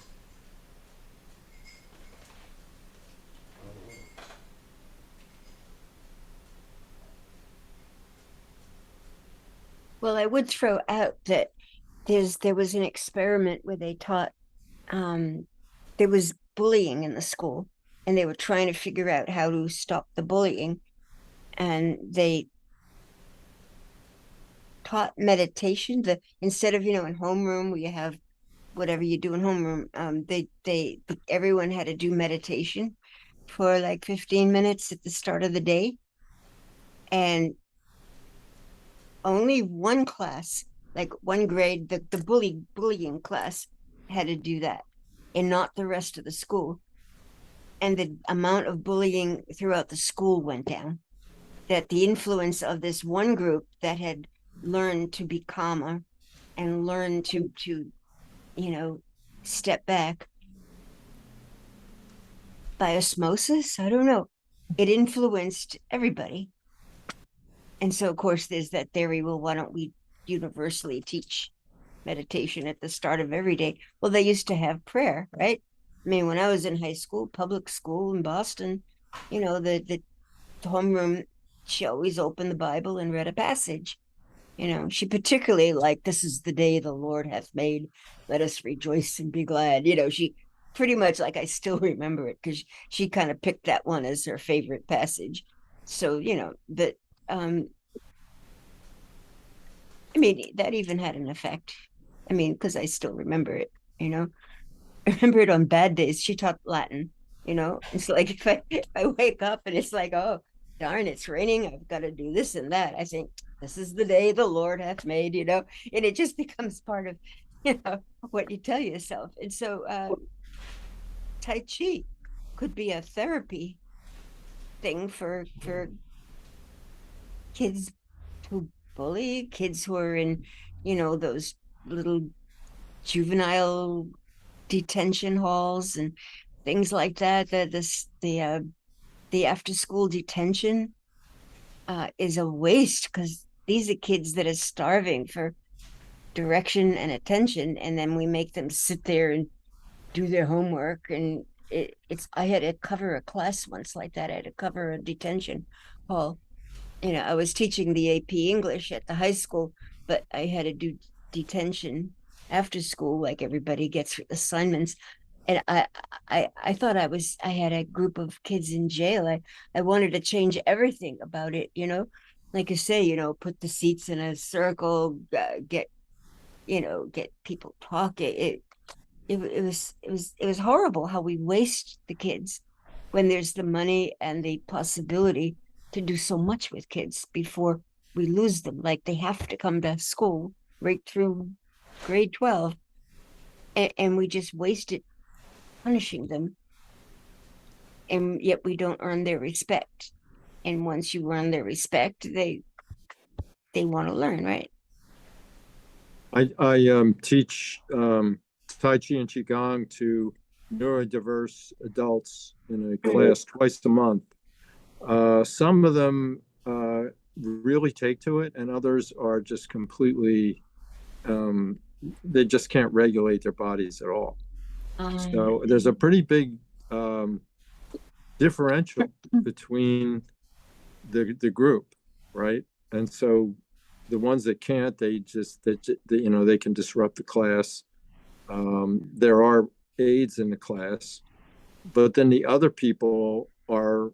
Speaker 6: Well, I would throw out that there was an experiment where they taught um, there was bullying in the school, and they were trying to figure out how to stop the bullying, and they taught meditation. The instead of in homeroom where you have whatever you do in homeroom, they everyone had to do meditation for like 15 minutes at the start of the day, and only one class, like one grade, the bullying class had to do that, and not the rest of the school. And the amount of bullying throughout the school went down. That the influence of this one group that had learned to be calmer and learn to you know step back by osmosis, I don't know, it influenced everybody. And so of course there's that theory, well, why don't we universally teach meditation at the start of every day? Well, they used to have prayer, right? I mean, when I was in high school, public school in Boston, the homeroom, she always opened the Bible and read a passage. She particularly like, this is the day the Lord hath made, let us rejoice and be glad. She pretty much, like, I still remember it because she kind of picked that one as her favorite passage. So that I mean, that even had an effect. I mean, because I still remember it, you know. I remember it on bad days. She taught Latin, It's like if I wake up and it's like, oh, darn, it's raining. I've got to do this and that. I think this is the day the Lord hath made, and it just becomes part of, what you tell yourself. And so Tai Chi could be a therapy thing for kids who bully, kids who are in, those little juvenile detention halls and things like that. The after school detention is a waste, because these are kids that are starving for direction and attention, and then we make them sit there and do their homework. And it's I had to cover a class once like that. I had to cover a detention hall. I was teaching the AP English at the high school, but I had to do detention after school, like everybody gets assignments. And I thought I had a group of kids in jail. I wanted to change everything about it, like I say, put the seats in a circle, get people talking. It was horrible how we waste the kids when there's the money and the possibility to do so much with kids before we lose them. Like, they have to come to school right through grade 12, and we just waste it punishing them, and yet we don't earn their respect. And once you earn their respect, they want to learn, right?
Speaker 5: I teach Tai Chi and Qigong to neurodiverse adults in a class twice a month. Some of them really take to it, and others are just completely, they just can't regulate their bodies at all. So there's a pretty big differential between the group, right? And so the ones that can't, they can disrupt the class. There are aides in the class, but then the other people are,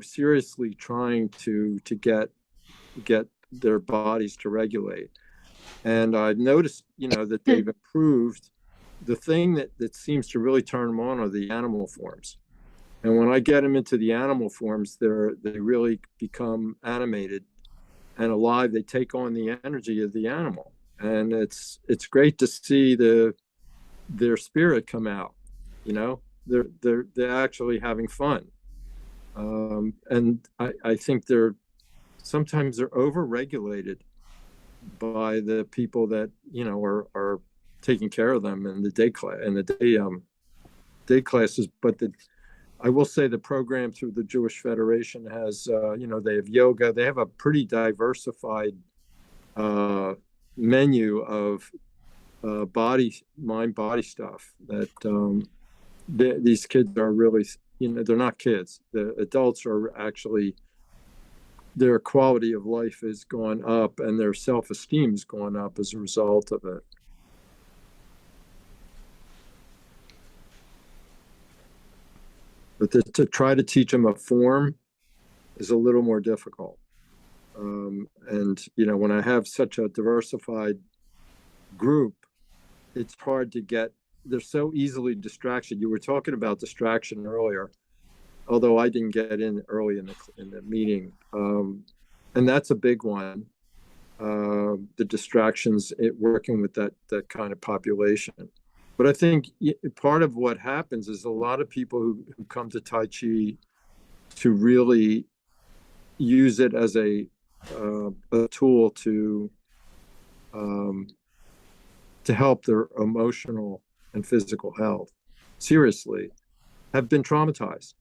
Speaker 5: seriously trying to get their bodies to regulate. And I've noticed, that they've improved. The thing that seems to really turn them on are the animal forms. And when I get them into the animal forms, they really become animated and alive. They take on the energy of the animal, and it's great to see their spirit come out. They're actually having fun, and I think sometimes they're over-regulated by the people that are taking care of them in the day class and the day classes. But I will say the program through the Jewish Federation has, they have yoga. They have a pretty diversified menu of mind, body stuff that these kids are really, they're not kids. The adults are actually, their quality of life has gone up and their self-esteem has gone up as a result of it. But to try to teach them a form is a little more difficult. And, when I have such a diversified group, it's hard to get, they're so easily distracted. You were talking about distraction earlier, although I didn't get in early in the meeting. And that's a big one. The distractions working with that kind of population. But I think part of what happens is a lot of people who come to Tai Chi to really use it as a tool to help their emotional and physical health seriously have been traumatized.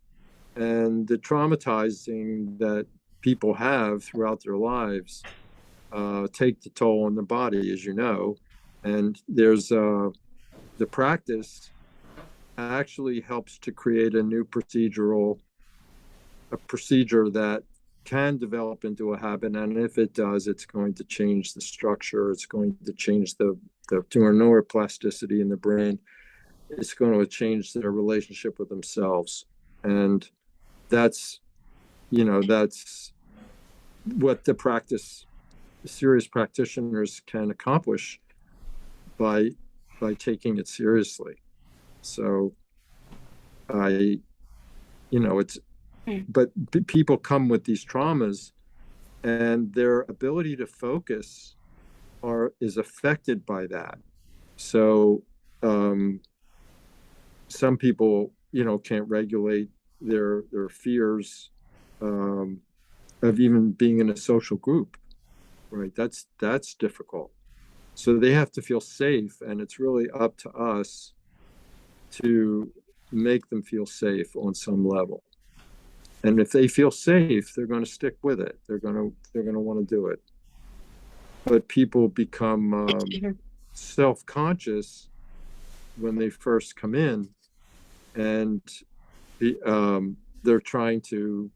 Speaker 5: And the traumatizing that people have throughout their lives take the toll on the body, as you know. And there's the practice actually helps to create a new procedure that can develop into a habit. And if it does, it's going to change the structure. It's going to change the neuroplasticity in the brain. It's going to change their relationship with themselves. And that's what the serious practitioners can accomplish by taking it seriously. So but people come with these traumas, and their ability to focus is affected by that. So some people, can't regulate their fears of even being in a social group, right? That's difficult. So they have to feel safe, and it's really up to us to make them feel safe on some level. And if they feel safe, they're going to stick with it. They're going to want to do it. But people become self-conscious when they first come in, and they're trying to.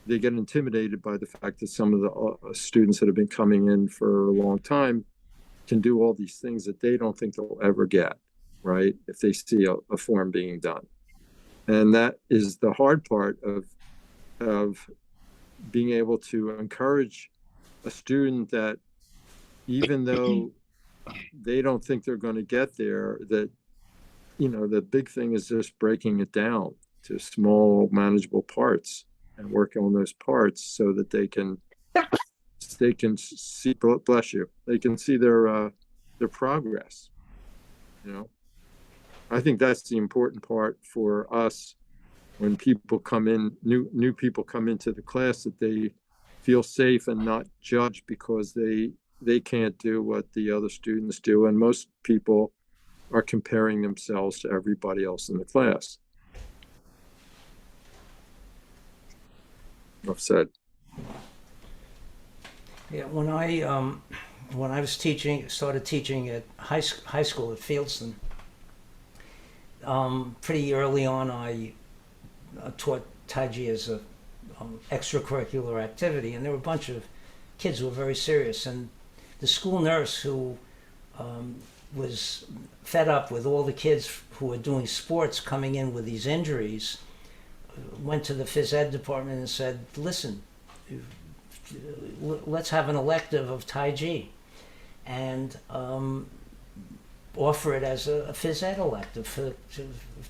Speaker 5: They get intimidated by the fact that some of the students that have been coming in for a long time can do all these things that they don't think they'll ever get, right? If they see a form being done. And that is the hard part of being able to encourage a student that, even though they don't think they're going to get there, that, the big thing is just breaking it down to small manageable parts and working on those parts so that they can see, bless you, they can see their progress. I think that's the important part for us when people come in, new people come into the class, that they feel safe and not judged because they can't do what the other students do. And most people are comparing themselves to everybody else in the class. Enough said.
Speaker 1: Yeah, when I was started teaching at high school at Fieldston, pretty early on I taught Tai Chi as a extracurricular activity, and there were a bunch of kids who were very serious, and the school nurse who was fed up with all the kids who were doing sports coming in with these injuries went to the phys ed department and said, listen, let's have an elective of Tai Chi and offer it as a phys ed elective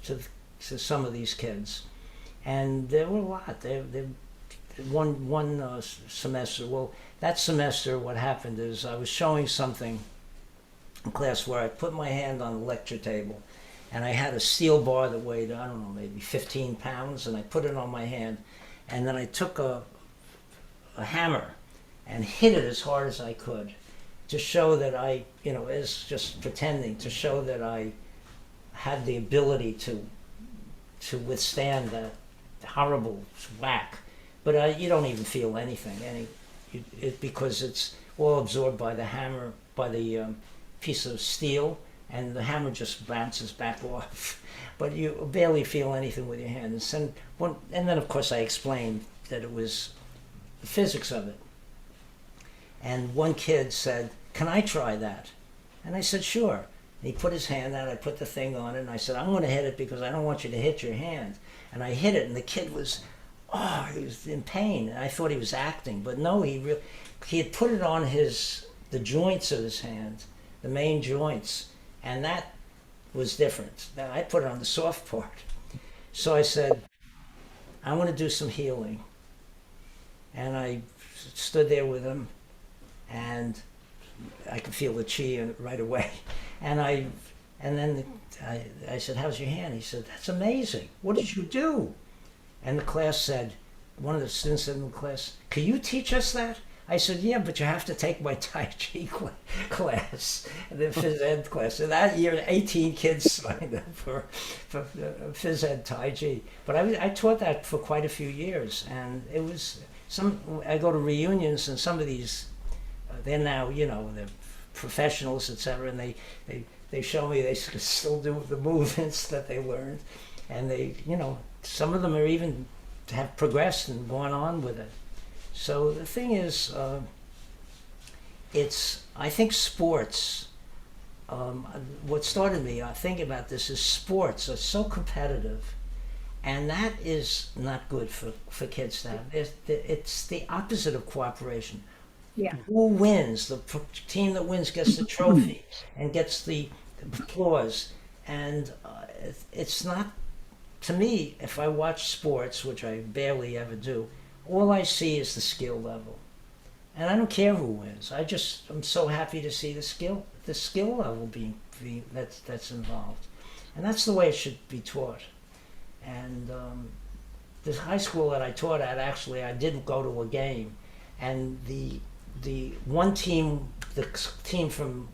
Speaker 1: to some of these kids. And there were a lot. One semester, well, that semester what happened is I was showing something in class where I put my hand on the lecture table and I had a steel bar that weighed, I don't know, maybe 15 pounds, and I put it on my hand, and then I took a hammer and hit it as hard as I could to show that I, as just pretending to show that I had the ability to withstand that horrible whack. But you don't even feel anything, because it's all absorbed by the hammer, by the piece of steel, and the hammer just bounces back off. But you barely feel anything with your hands. And then, of course, I explained that it was the physics of it. And one kid said, can I try that? And I said, sure. And he put his hand out, I put the thing on it, and I said, I'm going to hit it because I don't want you to hit your hand. And I hit it, and the kid was, he was in pain. And I thought he was acting, but no, he had put it on the joints of his hand, the main joints, and that was different. I put it on the soft part. So I said, I want to do some healing. And I stood there with him, and I could feel the chi right away. And then I said, how's your hand? He said, that's amazing. What did you do? And the class said, one of the students said in the class, can you teach us that? I said, yeah, but you have to take my Tai Chi class, the phys ed class. And that year, 18 kids signed up for phys ed Tai Chi. But I taught that for quite a few years. And it was I go to reunions, and some of these, they're now, they're professionals, etc. And they show me they still do the movements that they learned. And they, some of them are even have progressed and gone on with it. So the thing is, I think sports, what started me thinking about this is sports are so competitive, and that is not good for kids to have. It's the opposite of cooperation.
Speaker 7: Yeah.
Speaker 1: Who wins? The team that wins gets the trophy and gets the applause. And it's not, to me, if I watch sports, which I barely ever do, all I see is the skill level. And I don't care who wins. I'm so happy to see the skill level being that's involved. And that's the way it should be taught. And the high school that I taught at, actually, I did go to a game, and the one team, the team from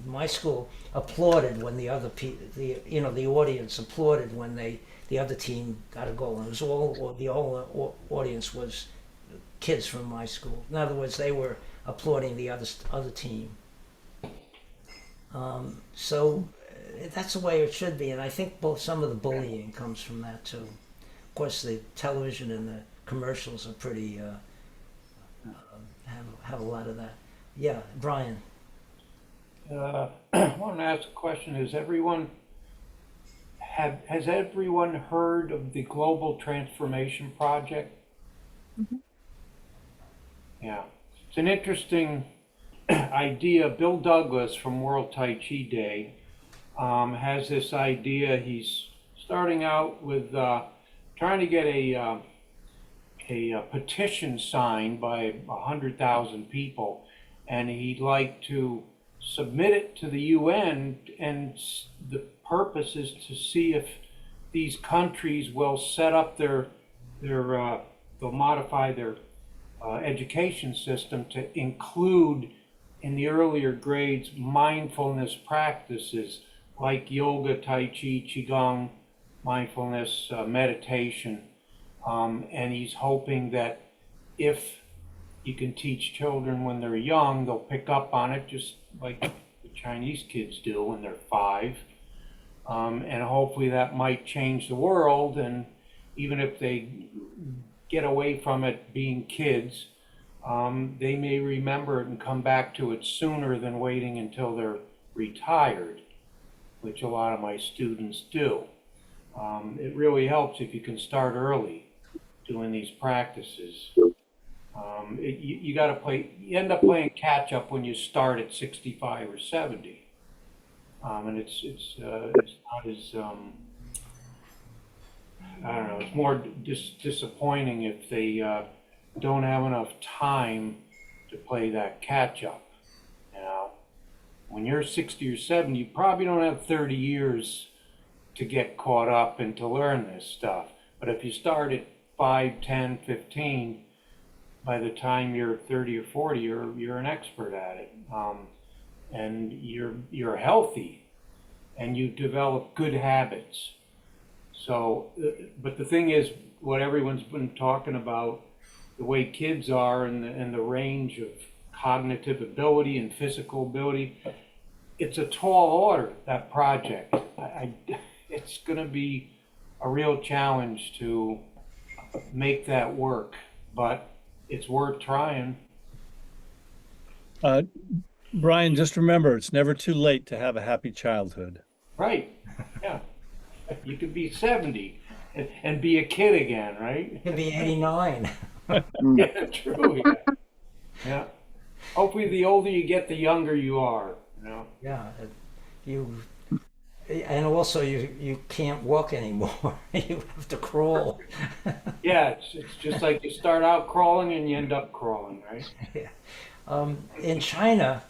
Speaker 1: my school, applauded when the other the audience applauded when the other team got a goal. And it was all the whole audience was kids from my school. In other words, they were applauding the other team. So that's the way it should be, and I think some of the bullying comes from that too. Of course, the television and the commercials are pretty have a lot of that. Yeah, Brian.
Speaker 3: I want to ask a question. Has everyone heard of the Global Transformation Project?
Speaker 7: Mhm.
Speaker 3: Yeah, it's an interesting idea. Bill Douglas from World Tai Chi Day has this idea. He's starting out with trying to get a petition signed by 100,000 people, and he'd like to submit it to the UN, and the purpose is to see if these countries will set up they'll modify their education system to include in the earlier grades mindfulness practices like yoga, tai chi, qigong, mindfulness, meditation. And he's hoping that if you can teach children when they're young, they'll pick up on it just like the Chinese kids do when they're 5. And hopefully that might change the world. And even if they get away from it being kids, they may remember it and come back to it sooner than waiting until they're retired, which a lot of my students do. It really helps if you can start early doing these practices. You got to play. You end up playing catch up when you start at 65 or 70, and it's not as I don't know. It's more disappointing if they don't have enough time to play that catch up. You know, when you're 60 or 70, you probably don't have 30 years to get caught up and to learn this stuff. But if you start at 5, 10, 15, by the time you're 30 or 40, you're an expert at it, and you're healthy, and you develop good habits. So, but the thing is, what everyone's been talking about, the way kids are, and the range of cognitive ability and physical ability, it's a tall order, that project. It's going to be a real challenge to make that work, but it's worth trying.
Speaker 2: Brian, just remember, it's never too late to have a happy childhood.
Speaker 3: Right, yeah. You could be 70 and be a kid again, right?
Speaker 1: You could be 89.
Speaker 3: Yeah, true, yeah. Yeah. Hopefully the older you get, the younger you are, you know?
Speaker 1: Yeah, and also you can't walk anymore. You have to crawl.
Speaker 3: Yeah, it's just like you start out crawling and you end up crawling, right?
Speaker 1: Yeah. In China,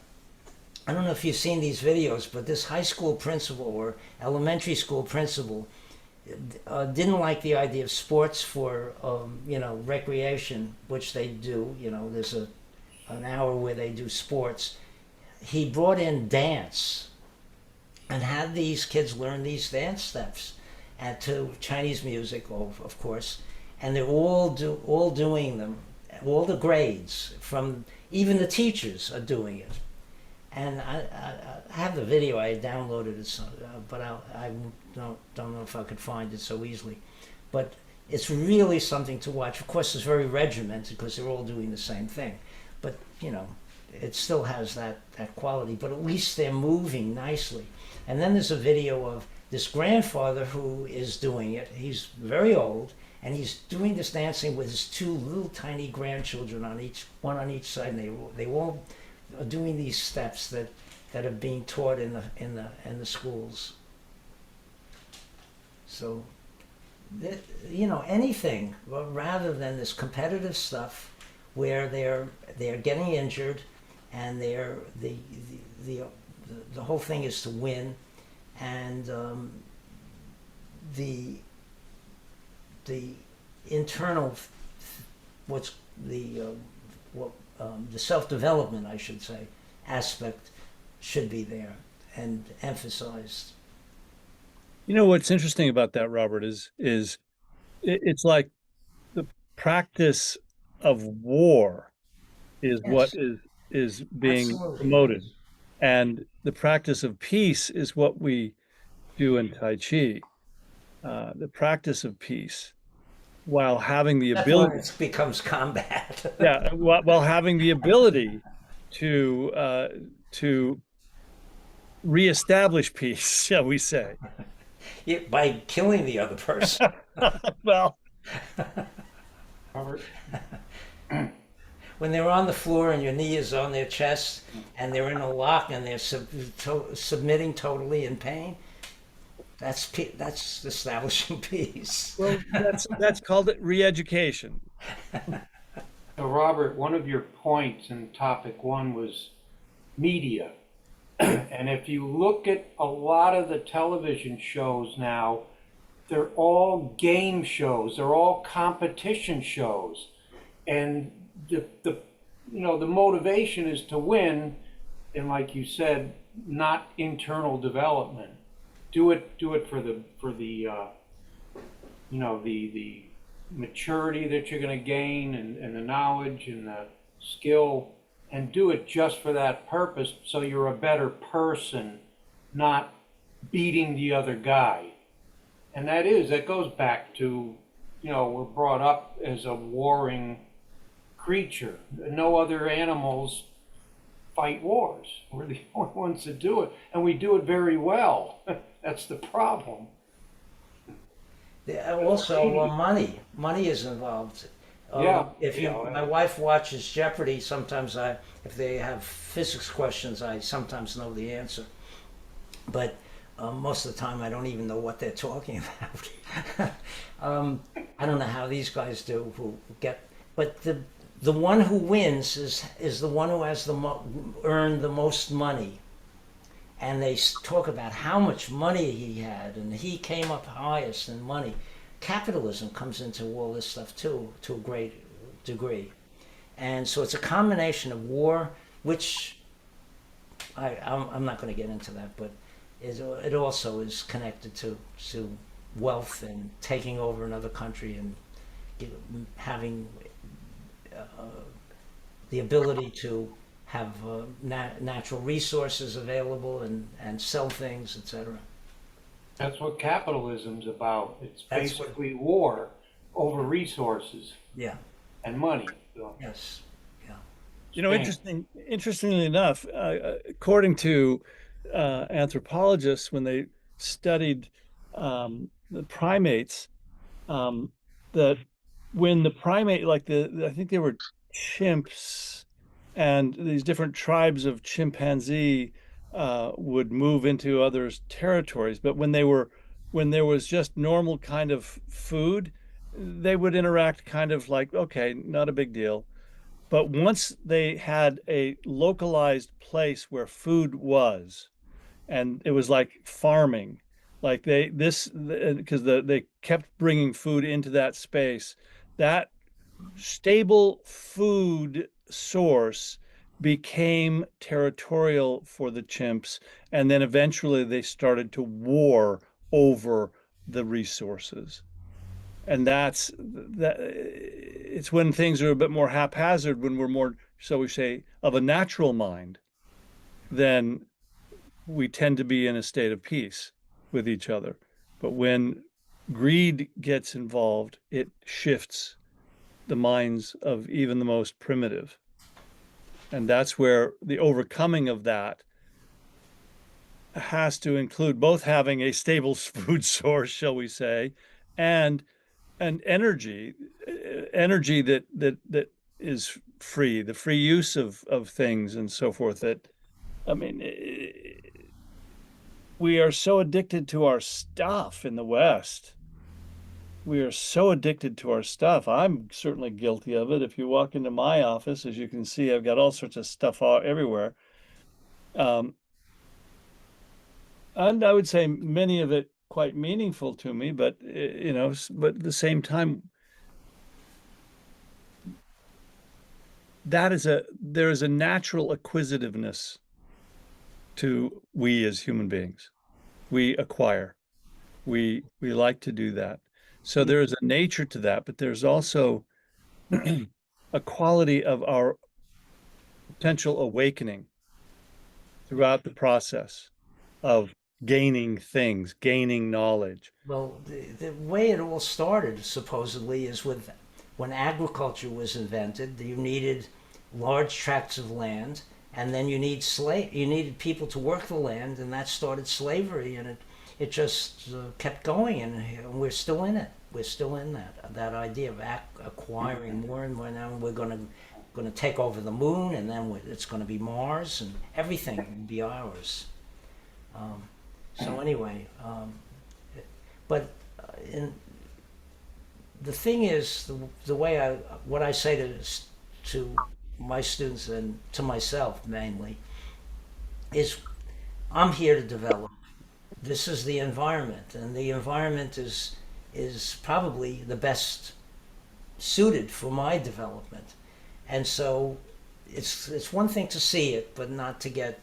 Speaker 1: I don't know if you've seen these videos, but this high school principal or elementary school principal didn't like the idea of sports for recreation, which they do. You know, there's an hour where they do sports. He brought in dance and had these kids learn these dance steps and to Chinese music, of course, and they're all doing them, all the grades, from even the teachers are doing it. And I have the video. I downloaded it, but I don't know if I could find it so easily. But it's really something to watch. Of course, it's very regimented because they're all doing the same thing. But it still has that quality. But at least they're moving nicely. And then there's a video of this grandfather who is doing it. He's very old, and he's doing this dancing with his 2 little tiny grandchildren one on each side, and they all are doing these steps that are being taught in the schools. So, anything rather than this competitive stuff where they're getting injured, and the whole thing is to win, and the internal, what's what the self-development, I should say, aspect should be there and emphasized.
Speaker 2: You know what's interesting about that, Robert, is it's like the practice of war is what
Speaker 1: Yes,
Speaker 2: is being
Speaker 1: absolutely.
Speaker 2: promoted, and the practice of peace is what we do in Tai Chi. The practice of peace, while having the
Speaker 1: That's when
Speaker 2: ability,
Speaker 1: it becomes combat.
Speaker 2: yeah, while having the ability to reestablish peace, shall we say?
Speaker 1: Yeah, by killing the other person.
Speaker 2: Well,
Speaker 3: Robert,
Speaker 1: When they're on the floor and your knee is on their chest and they're in a lock and they're submitting totally in pain, that's establishing peace.
Speaker 2: well, that's called it re-education.
Speaker 3: so Robert, one of your points in topic one was media. And if you look at a lot of the television shows now, they're all game shows, they're all competition shows. And the the motivation is to win, and like you said, not internal development. Do it for the the maturity that you're going to gain, and the knowledge and the skill, and do it just for that purpose, so you're a better person, not beating the other guy. And that goes back to, we're brought up as a warring creature. No other animals fight wars. We're the only ones that do it, and we do it very well. That's the problem.
Speaker 1: Also, money is involved.
Speaker 3: Yeah,
Speaker 1: If you,
Speaker 3: yeah.
Speaker 1: my wife watches Jeopardy. Sometimes if they have physics questions, I sometimes know the answer, but most of the time I don't even know what they're talking about. I don't know how these guys do who get, but the one who wins is the one who has earned the most money. And they talk about how much money he had, and he came up highest in money. Capitalism comes into all this stuff too, to a great degree, and so it's a combination of war, which I'm not going to get into that, but it also is connected to wealth and taking over another country and having the ability to have natural resources available and sell things, etc.
Speaker 3: That's what capitalism's about. It's
Speaker 1: That's what-
Speaker 3: basically war over resources
Speaker 1: Yeah.
Speaker 3: and money. So,
Speaker 1: Yes. Yeah.
Speaker 2: You know,
Speaker 3: Strange.
Speaker 2: interestingly enough, according to anthropologists, when they studied the primates, that when the primate, like I think they were chimps, and these different tribes of chimpanzee would move into others' territories, but when there was just normal kind of food, they would interact kind of like, okay, not a big deal. But once they had a localized place where food was, and it was like farming, like because they kept bringing food into that space, that stable food source became territorial for the chimps, and then eventually they started to war over the resources. And it's when things are a bit more haphazard, when we're more, so we say, of a natural mind, then we tend to be in a state of peace with each other. But when greed gets involved, it shifts the minds of even the most primitive. And that's where the overcoming of that has to include both having a stable food source, shall we say, and an energy that is free, the free use of things and so forth. That, I mean, we are so addicted to our stuff in the West. We are so addicted to our stuff. I'm certainly guilty of it. If you walk into my office, as you can see, I've got all sorts of stuff everywhere. And I would say many of it quite meaningful to me, but but at the same time, there is a natural acquisitiveness to we as human beings. We acquire. We like to do that. So there is a nature to that, but there's also a quality of our potential awakening throughout the process of gaining things, gaining knowledge.
Speaker 1: Well, the way it all started supposedly is with when agriculture was invented. You needed large tracts of land, and then you needed people to work the land, and that started slavery, and it just kept going, and we're still in it. We're still in that idea of acquiring more and more. Now we're going to take over the moon, and then it's going to be Mars, and everything will be ours. So anyway, but in, the thing is, the way what I say to my students and to myself mainly is, I'm here to develop. This is the environment, and the environment is probably the best suited for my development. And so it's one thing to see it, but not to get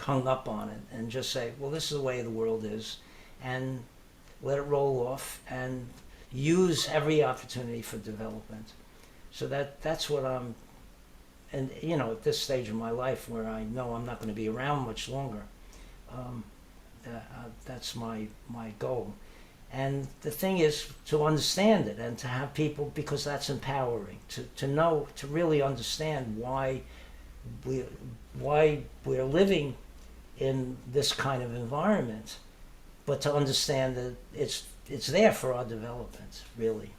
Speaker 1: hung up on it and just say, well, this is the way the world is, and let it roll off and use every opportunity for development. So that's what I'm, and at this stage of my life where I know I'm not going to be around much longer, that's my goal. And the thing is to understand it and to have people, because that's empowering, to know, to really understand why we're living in this kind of environment, but to understand that it's there for our development, really.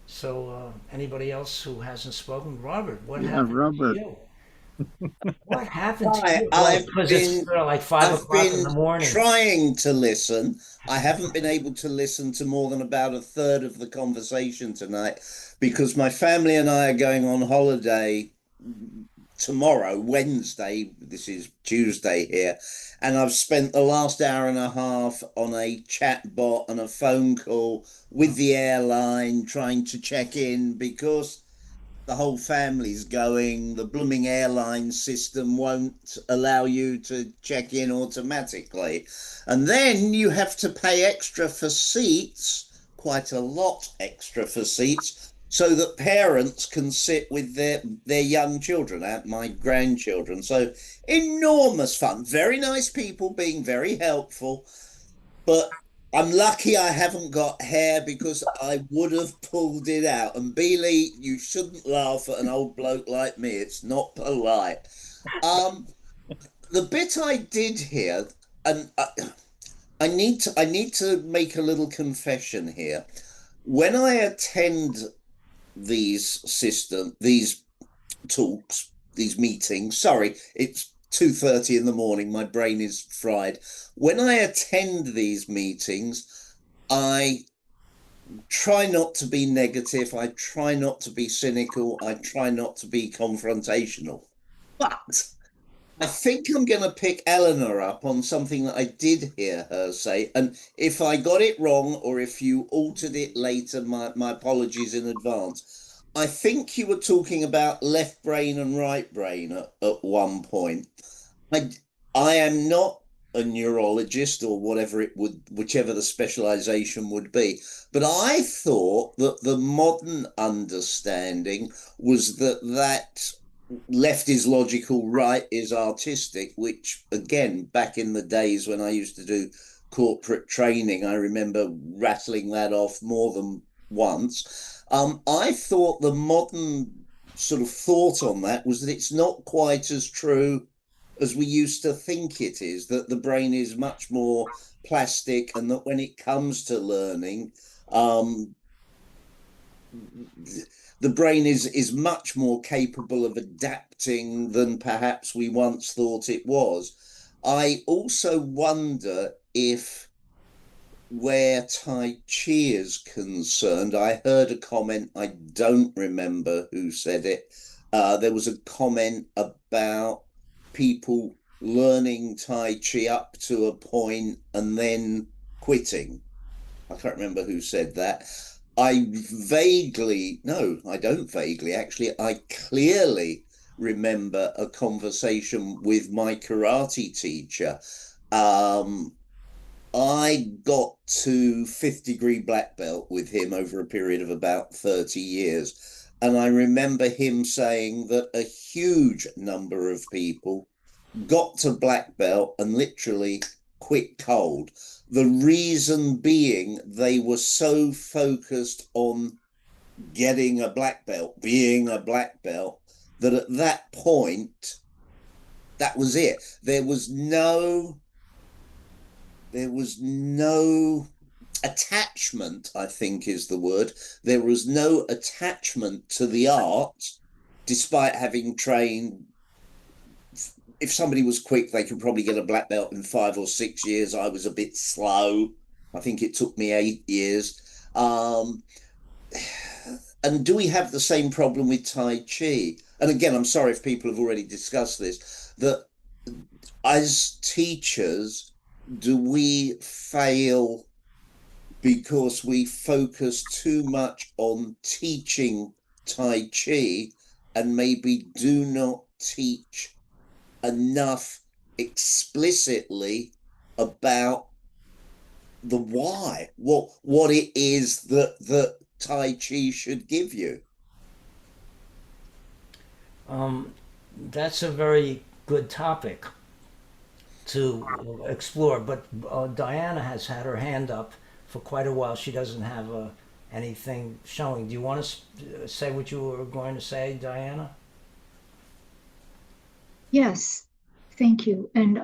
Speaker 1: So anybody else who hasn't spoken? Robert, what happened
Speaker 5: Robert.
Speaker 1: to you? What happened to
Speaker 7: Hi,
Speaker 1: you?
Speaker 7: I've
Speaker 1: Because
Speaker 7: been
Speaker 1: it's like 5
Speaker 7: I've
Speaker 1: o'clock in
Speaker 7: been
Speaker 1: the morning.
Speaker 7: trying to listen. I haven't been able to listen to more than about a third of the conversation tonight because my family and I are going on holiday tomorrow, Wednesday. This is Tuesday here, and I've spent the last hour and a half on a chat bot and a phone call with the airline trying to check in because the whole family's going. The blooming airline system won't allow you to check in automatically. And then you have to pay extra for seats, quite a lot extra for seats, so that parents can sit with their young children, my grandchildren. So enormous fun. Very nice people being very helpful. But I'm lucky I haven't got hair because I would have pulled it out. And Beely, you shouldn't laugh at an old bloke like me. It's not polite. Um, the bit I did hear, and I need to make a little confession here. When I attend these talks, these meetings. Sorry, it's 2:30 in the morning. My brain is fried. When I attend these meetings, I try not to be negative. I try not to be cynical. I try not to be confrontational. But I think I'm going to pick Eleanor up on something that I did hear her say. And if I got it wrong or if you altered it later, my apologies in advance. I think you were talking about left brain and right brain at one point. I, I am not a neurologist or whichever the specialization would be. But I thought that the modern understanding was that left is logical, right is artistic, which again, back in the days when I used to do corporate training, I remember rattling that off more than once. I thought the modern sort of thought on that was that it's not quite as true as we used to think it is, that the brain is much more plastic and that when it comes to learning, the brain is much more capable of adapting than perhaps we once thought it was. I also wonder if where Tai Chi is concerned, I heard a comment, I don't remember who said it. There was a comment about people learning Tai Chi up to a point and then quitting. I can't remember who said that. No, I don't vaguely, actually, I clearly remember a conversation with my karate teacher. I got to fifth degree black belt with him over a period of about 30 years. And I remember him saying that a huge number of people got to black belt and literally quit cold. The reason being they were so focused on getting a black belt, being a black belt, that at that point, that was it. There was no attachment, I think is the word. There was no attachment to the art, despite having trained. If somebody was quick, they could probably get a black belt in 5 or 6 years. I was a bit slow. I think it took me 8 years. And do we have the same problem with Tai Chi? And again, I'm sorry if people have already discussed this, that as teachers, do we fail because we focus too much on teaching Tai Chi and maybe do not teach enough explicitly about the why, what it is that Tai Chi should give you?
Speaker 1: That's a very good topic to explore. But Diana has had her hand up for quite a while. She doesn't have anything showing. Do you want to say what you were going to say, Diana?
Speaker 8: Yes, thank you. And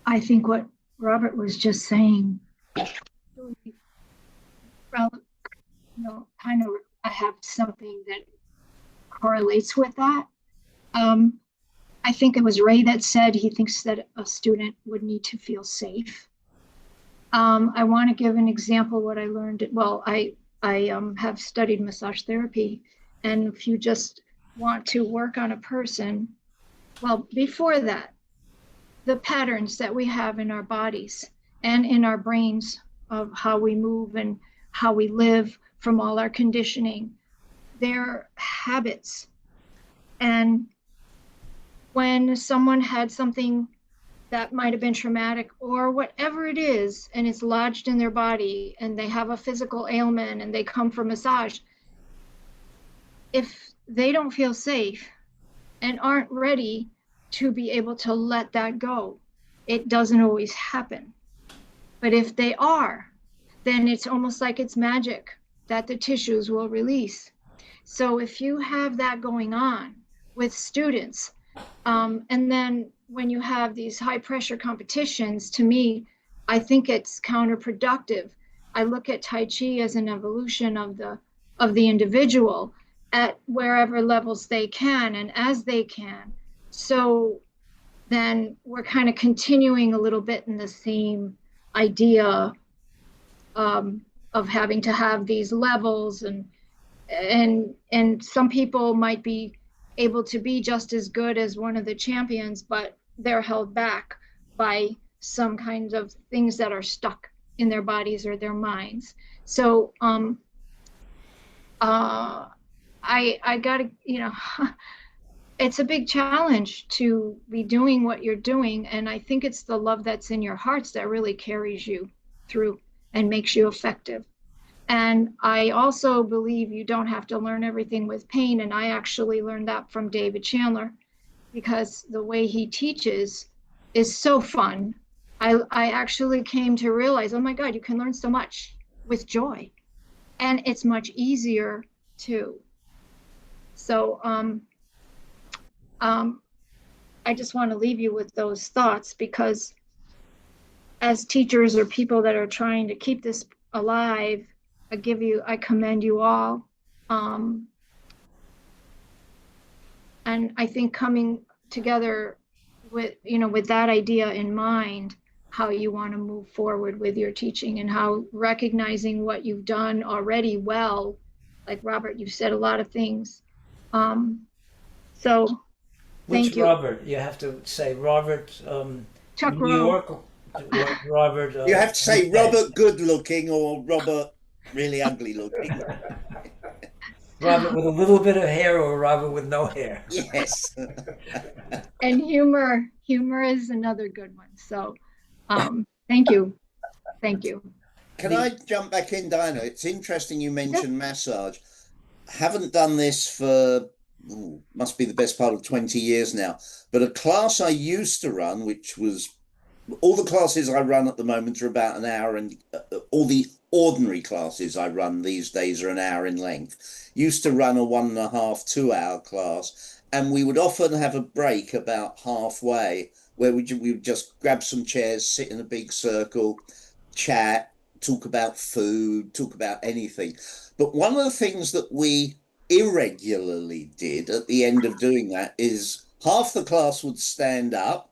Speaker 8: I think what Robert was just saying, well, kind of, I have something that correlates with that. I think it was Ray that said he thinks that a student would need to feel safe. I want to give an example what I learned. Well, I have studied massage therapy, and if you just want to work on a person, well, before that, the patterns that we have in our bodies and in our brains of how we move and how we live from all our conditioning, they're habits. And when someone had something that might have been traumatic or whatever it is, and it's lodged in their body and they have a physical ailment and they come for massage, if they don't feel safe and aren't ready to be able to let that go, it doesn't always happen. But if they are, then it's almost like it's magic that the tissues will release. So if you have that going on with students, and then when you have these high pressure competitions, to me, I think it's counterproductive. I look at Tai Chi as an evolution of the individual at wherever levels they can and as they can. So then we're kind of continuing a little bit in the same idea of having to have these levels, and some people might be able to be just as good as one of the champions, but they're held back by some kinds of things that are stuck in their bodies or their minds. So I gotta, it's a big challenge to be doing what you're doing. And I think it's the love that's in your hearts that really carries you through and makes you effective. And I also believe you don't have to learn everything with pain. And I actually learned that from David Chandler, because the way he teaches is so fun. I actually came to realize, oh my God, you can learn so much with joy. And it's much easier too. So I just want to leave you with those thoughts, because as teachers or people that are trying to keep this alive, I commend you all. And I think coming together with that idea in mind, how you want to move forward with your teaching and how recognizing what you've done already well, like Robert, you've said a lot of things. So
Speaker 1: Which
Speaker 8: Thank you.
Speaker 1: Robert? You have to say Robert
Speaker 8: Chuck
Speaker 1: New
Speaker 8: Rowe.
Speaker 1: York, or Robert.
Speaker 7: You have to say
Speaker 1: UK?
Speaker 7: Robert good looking or Robert really ugly looking.
Speaker 1: Robert with a little bit of hair or Robert with no hair.
Speaker 7: Yes.
Speaker 8: And humor. Humor is another good one. So thank you. Thank you.
Speaker 7: Can I jump back in, Dinah? It's interesting you mentioned massage. Haven't done this for must be the best part of 20 years now. But a class I used to run, which was all the classes I run at the moment are about an hour, and all the ordinary classes I run these days are an hour in length. Used to run a 1.5, 2 hour class, and we would often have a break about halfway where we would just grab some chairs, sit in a big circle, chat, talk about food, talk about anything. But one of the things that we irregularly did at the end of doing that is half the class would stand up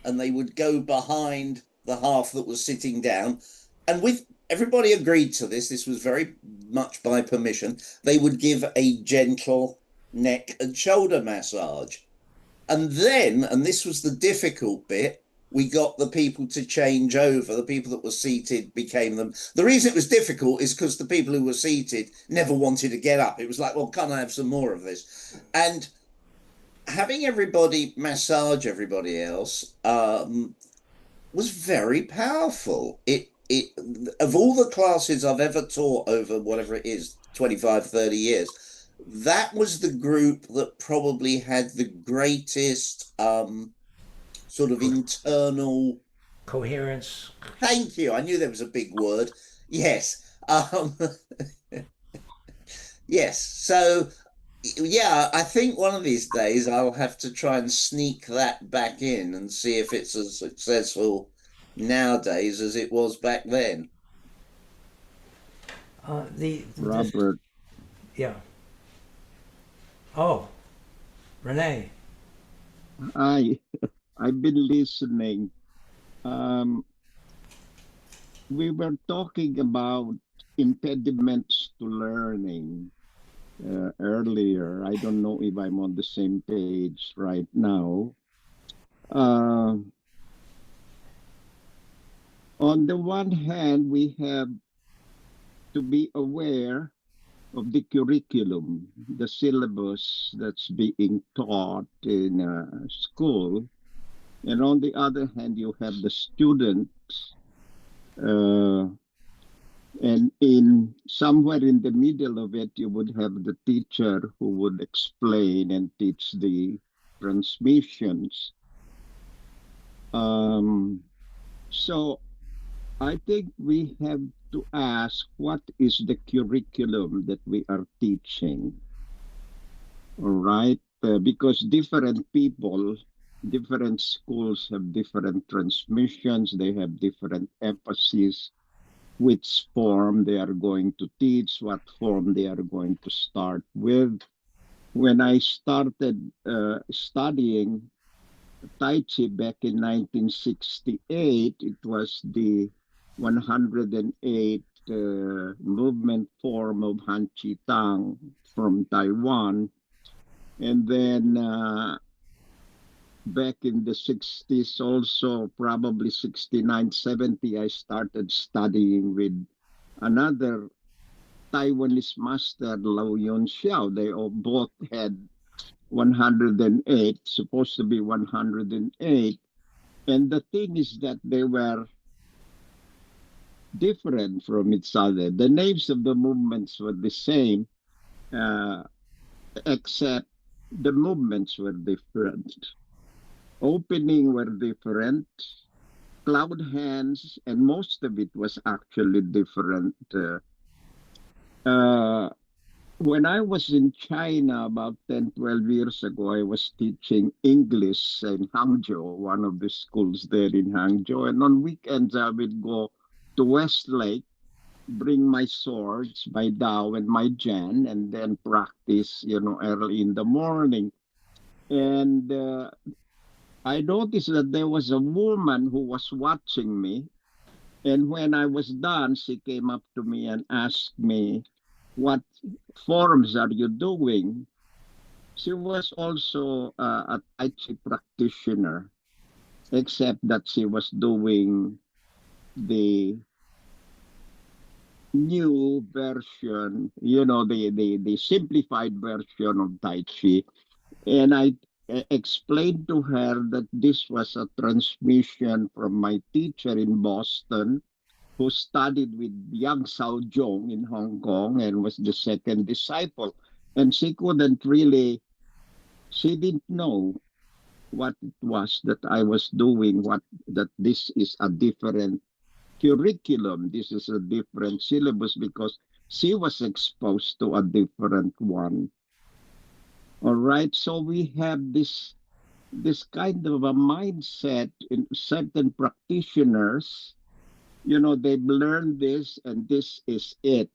Speaker 7: and they would go behind the half that was sitting down. And with everybody agreed to this, this was very much by permission, they would give a gentle neck and shoulder massage. And then, and this was the difficult bit, we got the people to change over. The people that were seated became them. The reason it was difficult is because the people who were seated never wanted to get up. It was like, well, can't I have some more of this? And having everybody massage everybody else was very powerful. It of all the classes I've ever taught over whatever it is, 25, 30 years, that was the group that probably had the greatest sort of internal
Speaker 1: Coherence.
Speaker 7: Thank you. I knew there was a big word. Yes. Yes. So, yeah, I think one of these days I'll have to try and sneak that back in and see if it's as successful nowadays as it was back then.
Speaker 9: Robert,
Speaker 1: Yeah. Oh, Renee.
Speaker 9: I've been listening. We were talking about impediments to learning earlier. I don't know if I'm on the same page right now. On the one hand, we have to be aware of the curriculum, the syllabus that's being taught in school. And on the other hand, you have the students, and in somewhere in the middle of it, you would have the teacher who would explain and teach the transmissions. So I think we have to ask, what is the curriculum that we are teaching? All right, because different people, different schools have different transmissions, they have different emphasis, which form they are going to teach, what form they are going to start with. When I started studying Tai Chi back in 1968, it was the 108 movement form of Han Chi Tang from Taiwan. And then back in the 60s, also probably 69, 70, I started studying with another Taiwanese master, Lau Yun Xiao. They all both had 108, supposed to be 108. And the thing is that they were different from each other. The names of the movements were the same, except the movements were different. Opening were different, cloud hands, and most of it was actually different. When I was in China about 10, 12 years ago, I was teaching English in Hangzhou, one of the schools there in Hangzhou. And on weekends, I would go to Westlake, bring my swords, my Dao and my Jan, and then practice, early in the morning. And I noticed that there was a woman who was watching me. And when I was done, she came up to me and asked me, "What forms are you doing?" she was also a Tai Chi practitioner, except that she was doing the new version, the simplified version of Tai Chi. And I explained to her that this was a transmission from my teacher in Boston, who studied with Yang Sao Jong in Hong Kong and was the second disciple. And she didn't know what it was that I was doing, that this is a different curriculum, this is a different syllabus, because she was exposed to a different one. All right, so we have this kind of a mindset in certain practitioners. They've learned this, and this is it.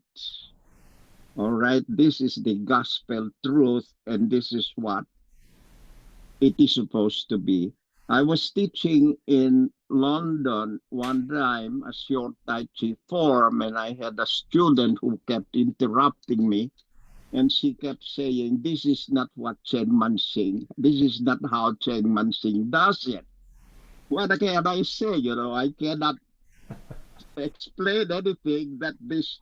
Speaker 9: All right, this is the gospel truth, and this is what it is supposed to be. I was teaching in London one time a short Tai Chi form, and I had a student who kept interrupting me, and she kept saying, "This is not what Chen Manxing, this is not how Chen Manxing does it." What can I say? I cannot explain anything that this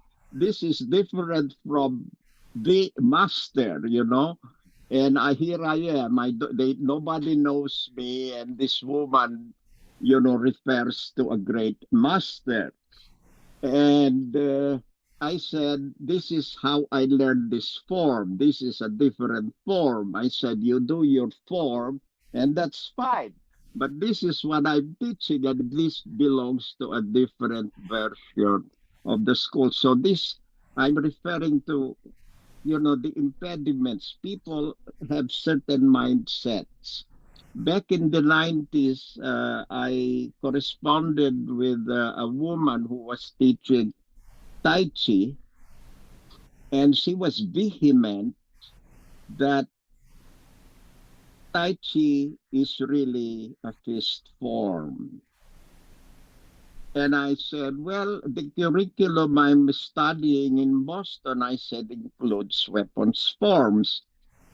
Speaker 9: is different from the master. And here I am. Nobody knows me, and this woman, refers to a great master. And I said, "This is how I learned this form. This is a different form." I said, "You do your form, and that's fine. But this is what I'm teaching, and this belongs to a different version of the school." So I'm referring to, the impediments. People have certain mindsets. Back in the 90s, I corresponded with a woman who was teaching Tai Chi, and she was vehement that Tai Chi is really a fist form. And I said, "Well, the curriculum I'm studying in Boston," I said, "includes weapons forms."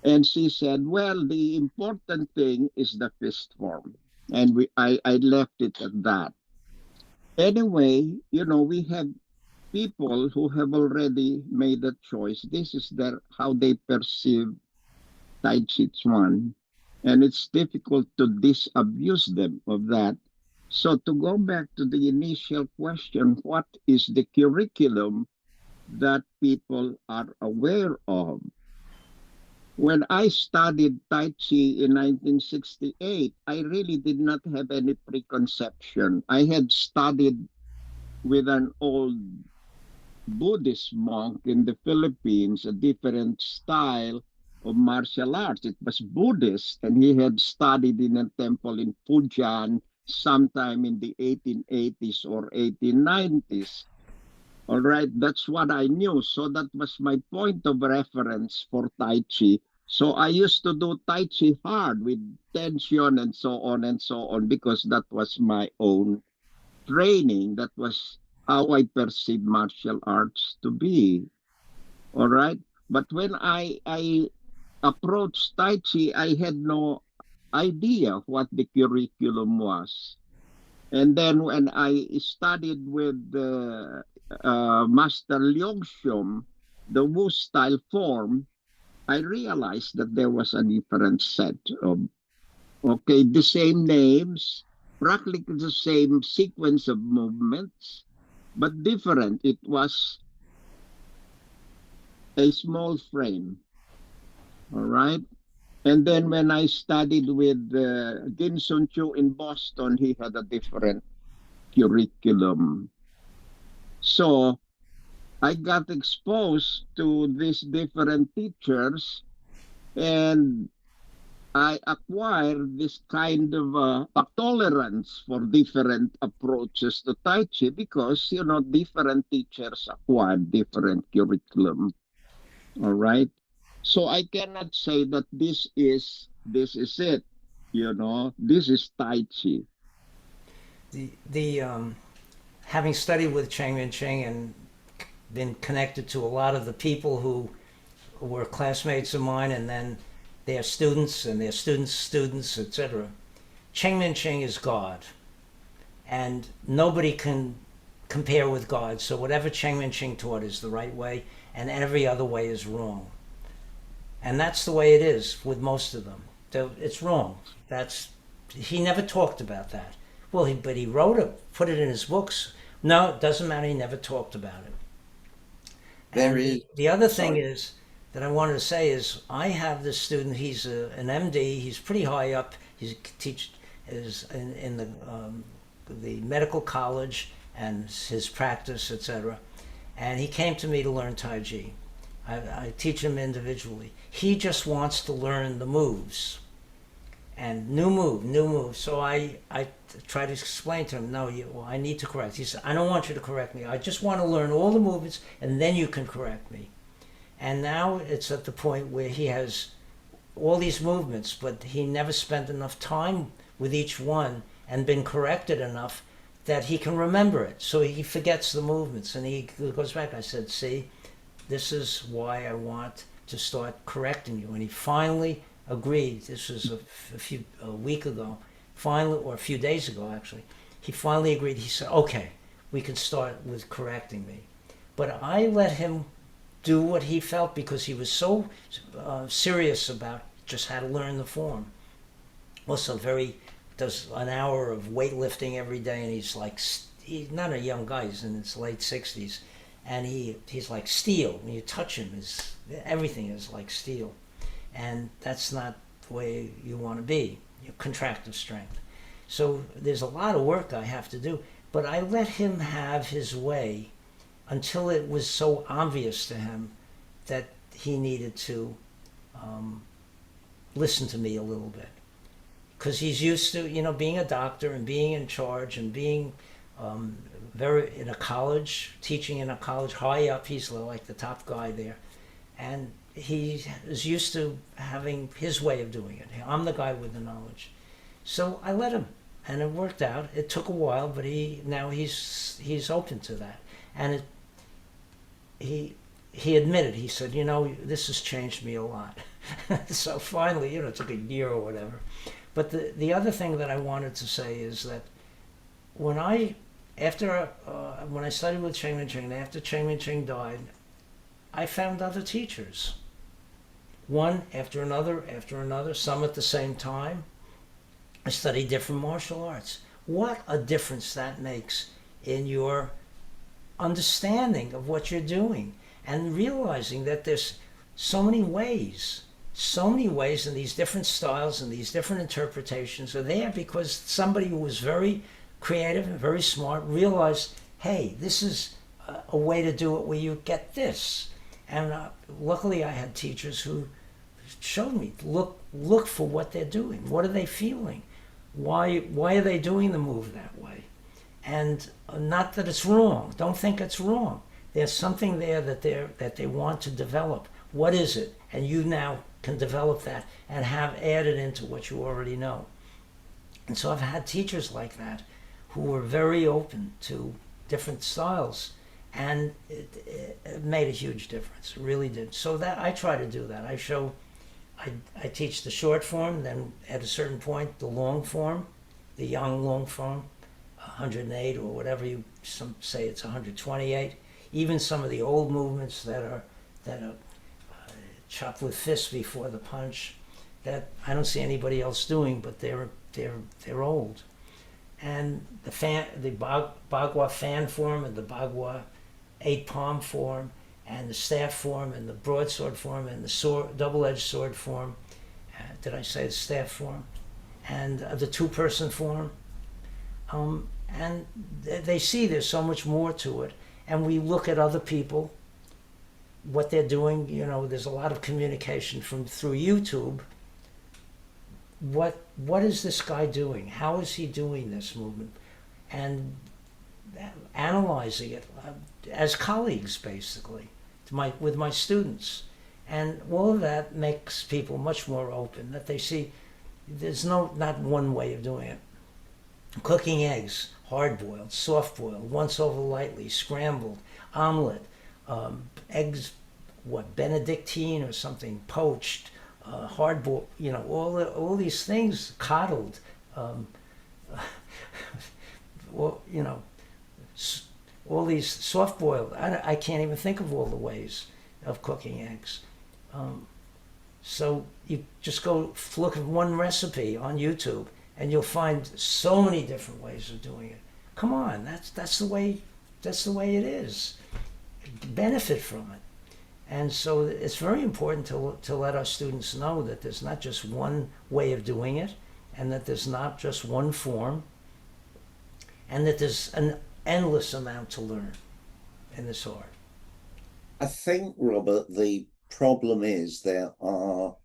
Speaker 9: And she said, "Well, the important thing is the fist form." And I left it at that. Anyway, we have people who have already made a choice. This is how they perceive Tai Chi Chuan. And it's difficult to disabuse them of that. So to go back to the initial question, what is the curriculum that people are aware of? When I studied Tai Chi in 1968, I really did not have any preconception. I had studied with an old Buddhist monk in the Philippines, a different style of martial arts. It was Buddhist, and he had studied in a temple in Fujian sometime in the 1880s or 1890s. All right, that's what I knew. So that was my point of reference for Tai Chi. So I used to do Tai Chi hard with tension and so on and so on, because that was my own training. That was how I perceive martial arts to be. All right. But when I approached Tai Chi, I had no idea what the curriculum was. And then when I studied with Master Leong Shum, the Wu style form, I realized that there was a different set of, the same names, practically the same sequence of movements, but different. It was a small frame. All right. And then when I studied with Gin Sun Chu in Boston, he had a different curriculum. So I got exposed to these different teachers, and I acquired this kind of a tolerance for different approaches to Tai Chi, because, different teachers acquire different curriculum. All right. So I cannot say that this is it. This is Tai Chi.
Speaker 1: The having studied with Cheng Min Ching and been connected to a lot of the people who were classmates of mine, and then their students and their students' students, etc. Cheng Ching is God, and nobody can compare with God. So whatever Cheng Ching taught is the right way, and every other way is wrong. And that's the way it is with most of them. It's wrong. He never talked about that. Well, but he wrote it, put it in his books. No, it doesn't matter. He never talked about it. The other thing is that I wanted to say is I have this student. He's an MD. He's pretty high up. He is in the medical college and his practice, etc. And he came to me to learn Tai Chi. I teach him individually. He just wants to learn the moves and new move. So I try to explain to him, no, I need to correct. He said, I don't want you to correct me. I just want to learn all the movements and then you can correct me. And now it's at the point where he has all these movements, but he never spent enough time with each one and been corrected enough that he can remember it. So he forgets the movements and he goes back. I said, see, this is why I want to start correcting you. And he finally agreed. This was a week ago, finally, or a few days ago actually. He finally agreed. He said, okay, we can start with correcting me. But I let him do what he felt because he was so serious about just how to learn the form. Also does an hour of weightlifting every day, and he's not a young guy, he's in his late 60s, and he's like steel. When you touch him, everything is like steel. And that's not the way you want to be, your contractive strength. So there's a lot of work I have to do, but I let him have his way until it was so obvious to him that he needed to listen to me a little bit. Because he's used to, being a doctor and being in charge and being in a college, teaching in a college high up. He's like the top guy there. And he is used to having his way of doing it. I'm the guy with the knowledge. So I let him, and it worked out. It took a while, but now he's open to that. And he admitted, he said, this has changed me a lot. So finally, it took a year or whatever. But the other thing that I wanted to say is that when I studied with Cheng Ching, and after Cheng Ching died, I found other teachers. One after another, some at the same time. I studied different martial arts. What a difference that makes in your understanding of what you're doing and realizing that there's so many ways and these different styles and these different interpretations are there because somebody who was very creative and very smart realized, hey, this is a way to do it where you get this. And luckily I had teachers who showed me, look for what they're doing. What are they feeling? Why are they doing the move that way? And not that it's wrong. Don't think it's wrong. There's something there that they want to develop. What is it? And you now can develop that and have added into what you already know. And so I've had teachers like that who were very open to different styles, and it made a huge difference. It really did. So that I try to do that. I teach the short form, then at a certain point the long form, the yang long form, 108 or whatever some say it's 128. Even some of the old movements that are chop with fists before the punch, that I don't see anybody else doing, but they're old. And the Bagua fan form and the Bagua 8-palm form and the staff form and the broadsword form and the double-edged sword form. Did I say the staff form? And the two-person form. And they see there's so much more to it. And we look at other people, what they're doing. There's a lot of communication through YouTube. What is this guy doing? How is he doing this movement? And analyzing it as colleagues, basically, with my students. And all of that makes people much more open, that they see there's not one way of doing it. Cooking eggs, hard-boiled, soft-boiled, once over lightly, scrambled, omelet, eggs, Benedictine or something, poached, hardboard, all these things coddled, um, well, all these soft boiled. I can't even think of all the ways of cooking eggs. So you just go look at one recipe on YouTube, and you'll find so many different ways of doing it. Come on, that's the way it is. Benefit from it. And so it's very important to let our students know that there's not just one way of doing it, and that there's not just one form, and that there's an endless amount to learn in this art.
Speaker 7: I think, Robert, the problem is there are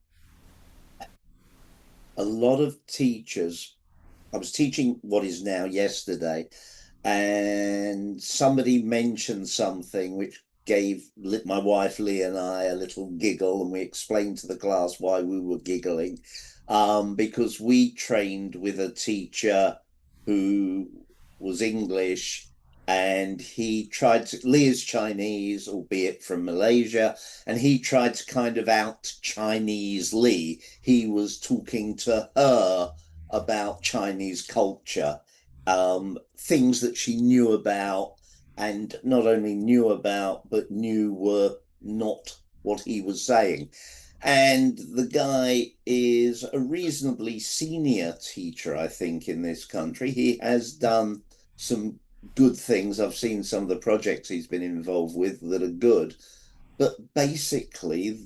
Speaker 7: a lot of teachers. I was teaching what is now yesterday, and somebody mentioned something which gave my wife Lee and I a little giggle, and we explained to the class why we were giggling, because we trained with a teacher who was English, and he tried to. Lee is Chinese, albeit from Malaysia, and he tried to kind of out Chinese Lee. He was talking to her about Chinese culture, things that she knew about, and not only knew about, but knew were not what he was saying. And the guy is a reasonably senior teacher, I think, in this country. He has done some good things. I've seen some of the projects he's been involved with that are good. But basically,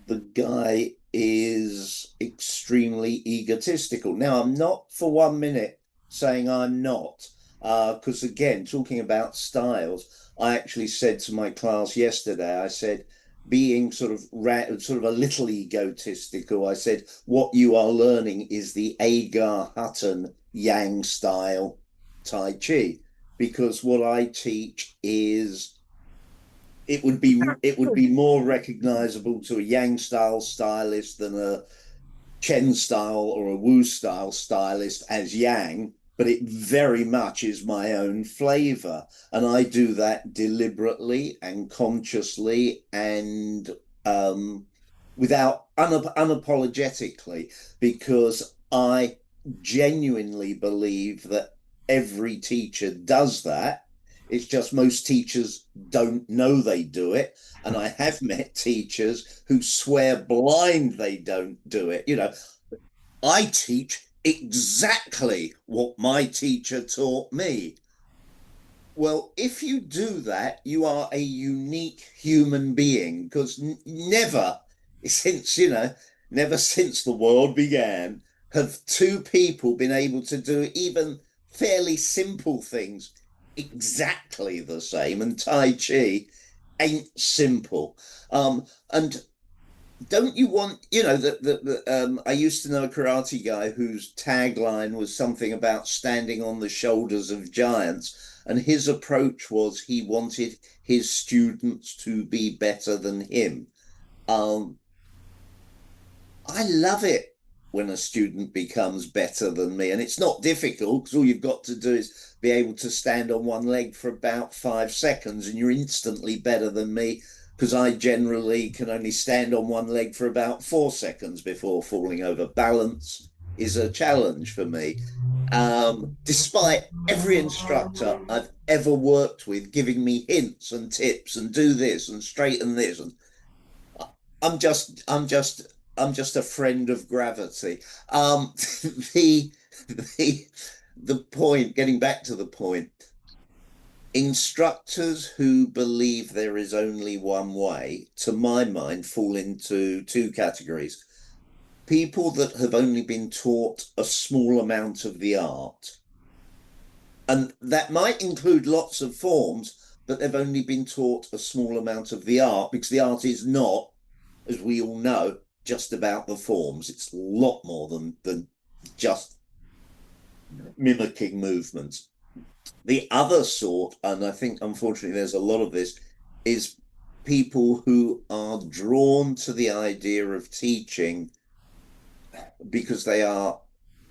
Speaker 7: the guy is extremely egotistical. Now, I'm not for 1 minute saying I'm not, because again, talking about styles, I actually said to my class yesterday, I said, being sort of a little egotistical, I said, what you are learning is the Agar-Hutton Yang style Tai Chi, because what I teach is it would be more recognizable to a Yang style stylist than a Chen style or a Wu style stylist as Yang, but it very much is my own flavor. And I do that deliberately and consciously and without unapologetically, because I genuinely believe that every teacher does that. It's just most teachers don't know they do it. And I have met teachers who swear blind they don't do it. I teach exactly what my teacher taught me. Well, if you do that, you are a unique human being, because never since, never since the world began have two people been able to do even fairly simple things exactly the same. And Tai Chi ain't simple. And don't you want, I used to know a karate guy whose tagline was something about standing on the shoulders of giants, and his approach was he wanted his students to be better than him. I love it when a student becomes better than me, and it's not difficult, because all you've got to do is be able to stand on one leg for about 5 seconds and you're instantly better than me, because I generally can only stand on one leg for about 4 seconds before falling over. Balance is a challenge for me. Despite every instructor I've ever worked with giving me hints and tips and do this and straighten this, and I'm just a friend of gravity. The the point, getting back to the point, instructors who believe there is only one way, to my mind, fall into two categories. People that have only been taught a small amount of the art, and that might include lots of forms, but they've only been taught a small amount of the art, because the art is not, as we all know, just about the forms. It's a lot more than just mimicking movements. The other sort, and I think unfortunately there's a lot of this, is people who are drawn to the idea of teaching because they are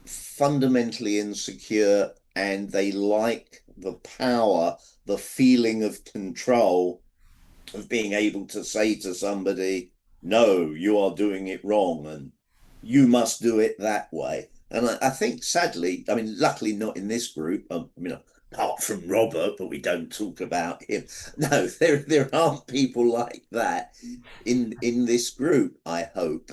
Speaker 7: fundamentally insecure and they like the power, the feeling of control of being able to say to somebody, no, you are doing it wrong and you must do it that way. And I think sadly, I mean, luckily not in this group, apart from Robert, but we don't talk about him. No, there aren't people like that in this group, I hope.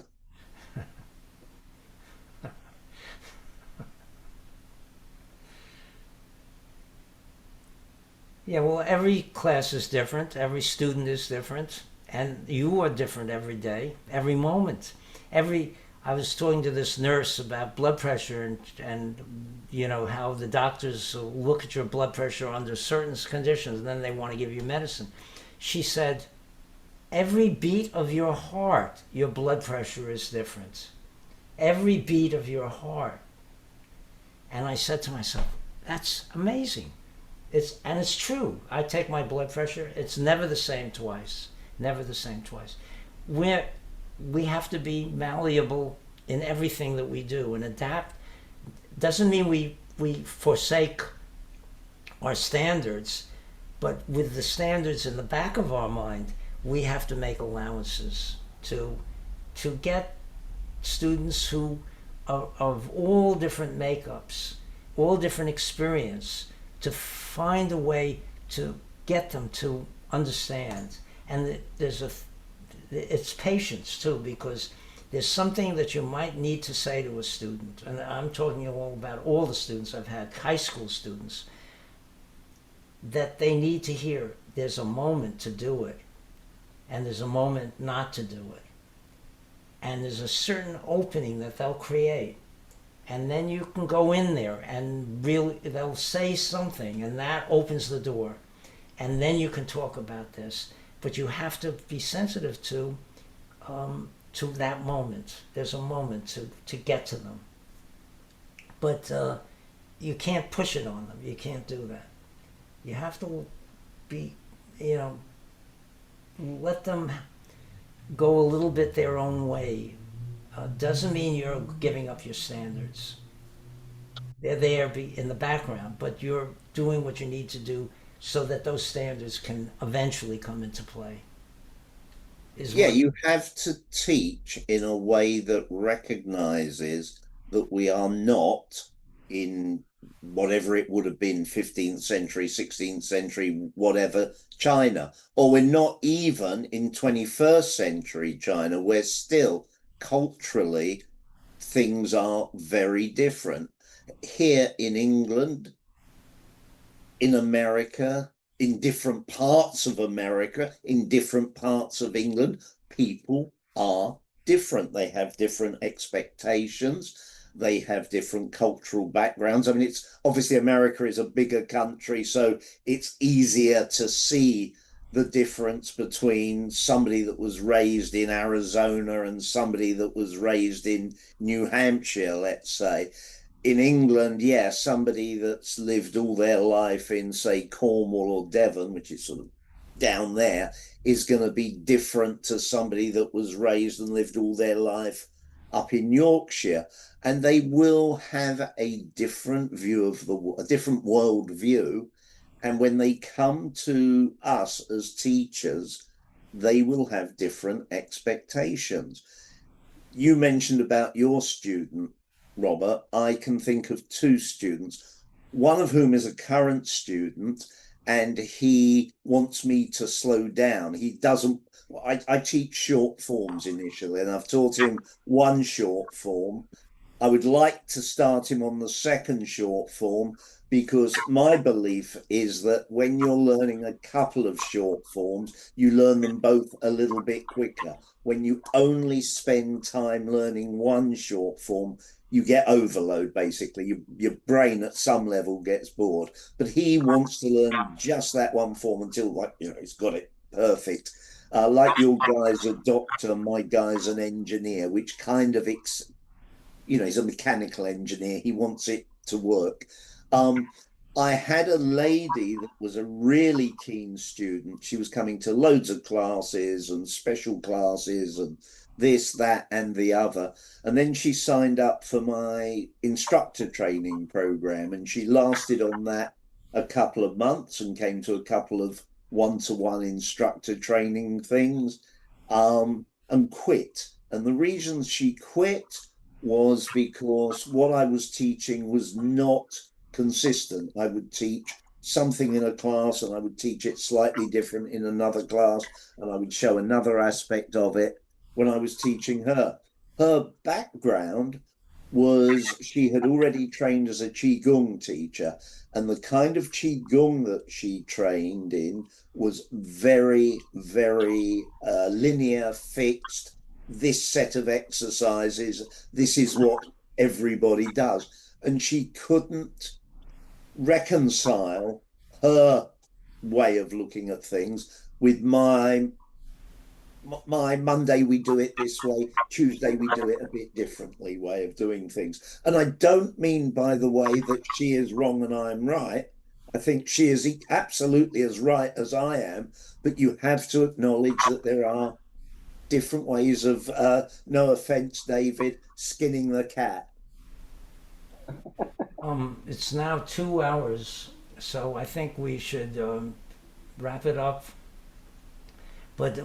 Speaker 1: Yeah, well, every class is different, every student is different, and you are different every day, every moment. I was talking to this nurse about blood pressure and you know how the doctors look at your blood pressure under certain conditions and then they want to give you medicine. She said, every beat of your heart, your blood pressure is different. Every beat of your heart. And I said to myself, that's amazing. It's true. I take my blood pressure. It's never the same twice. Never the same twice. We have to be malleable in everything that we do and adapt. Doesn't mean we forsake our standards, but with the standards in the back of our mind, we have to make allowances to get students who are of all different makeups, all different experience, to find a way to get them to understand. And it's patience too, because there's something that you might need to say to a student, and I'm talking all about all the students I've had, high school students, that they need to hear. There's a moment to do it, and there's a moment not to do it. And there's a certain opening that they'll create. And then you can go in there and really, they'll say something and that opens the door. And then you can talk about this. But you have to be sensitive to that moment. There's a moment to get to them. But you can't push it on them. You can't do that. You have to be, let them go a little bit their own way. Doesn't mean you're giving up your standards. They're there in the background, but you're doing what you need to do so that those standards can eventually come into play.
Speaker 7: You have to teach in a way that recognizes that we are not in whatever it would have been 15th century, 16th century, whatever, China, or we're not even in 21st century China, where still culturally things are very different. Here in England, in America, in different parts of America, in different parts of England, people are different. They have different expectations. They have different cultural backgrounds. I mean, it's obviously America is a bigger country, so it's easier to see the difference between somebody that was raised in Arizona and somebody that was raised in New Hampshire, let's say. In England, somebody that's lived all their life in, say, Cornwall or Devon, which is sort of down there, is going to be different to somebody that was raised and lived all their life up in Yorkshire. And they will have a different view of a different world view. And when they come to us as teachers, they will have different expectations. You mentioned about your student, Robert. I can think of two students, one of whom is a current student, and he wants me to slow down. He doesn't. I teach short forms initially, and I've taught him one short form. I would like to start him on the second short form, because my belief is that when you're learning a couple of short forms, you learn them both a little bit quicker. When you only spend time learning one short form, you get overload, basically. Your brain at some level gets bored. But he wants to learn just that one form until, he's got it perfect. Like your guy's a doctor, my guy's an engineer, which kind of, he's a mechanical engineer. He wants it to work. I had a lady that was a really keen student. She was coming to loads of classes and special classes and this, that, and the other. And then she signed up for my instructor training program, and she lasted on that a couple of months and came to a couple of one-to-one instructor training things. and quit. And the reason she quit was because what I was teaching was not consistent. I would teach something in a class and I would teach it slightly different in another class, and I would show another aspect of it when I was teaching her. Her background was she had already trained as a Qigong teacher, and the kind of Qigong that she trained in was very, very linear, fixed. This set of exercises, this is what everybody does. And she couldn't reconcile her way of looking at things with my Monday we do it this way, Tuesday we do it a bit differently way of doing things. And I don't mean, by the way, that she is wrong and I'm right. I think she is absolutely as right as I am, but you have to acknowledge that there are different ways of, no offense, David, skinning the cat.
Speaker 1: It's now 2 hours, so I think we should wrap it up. But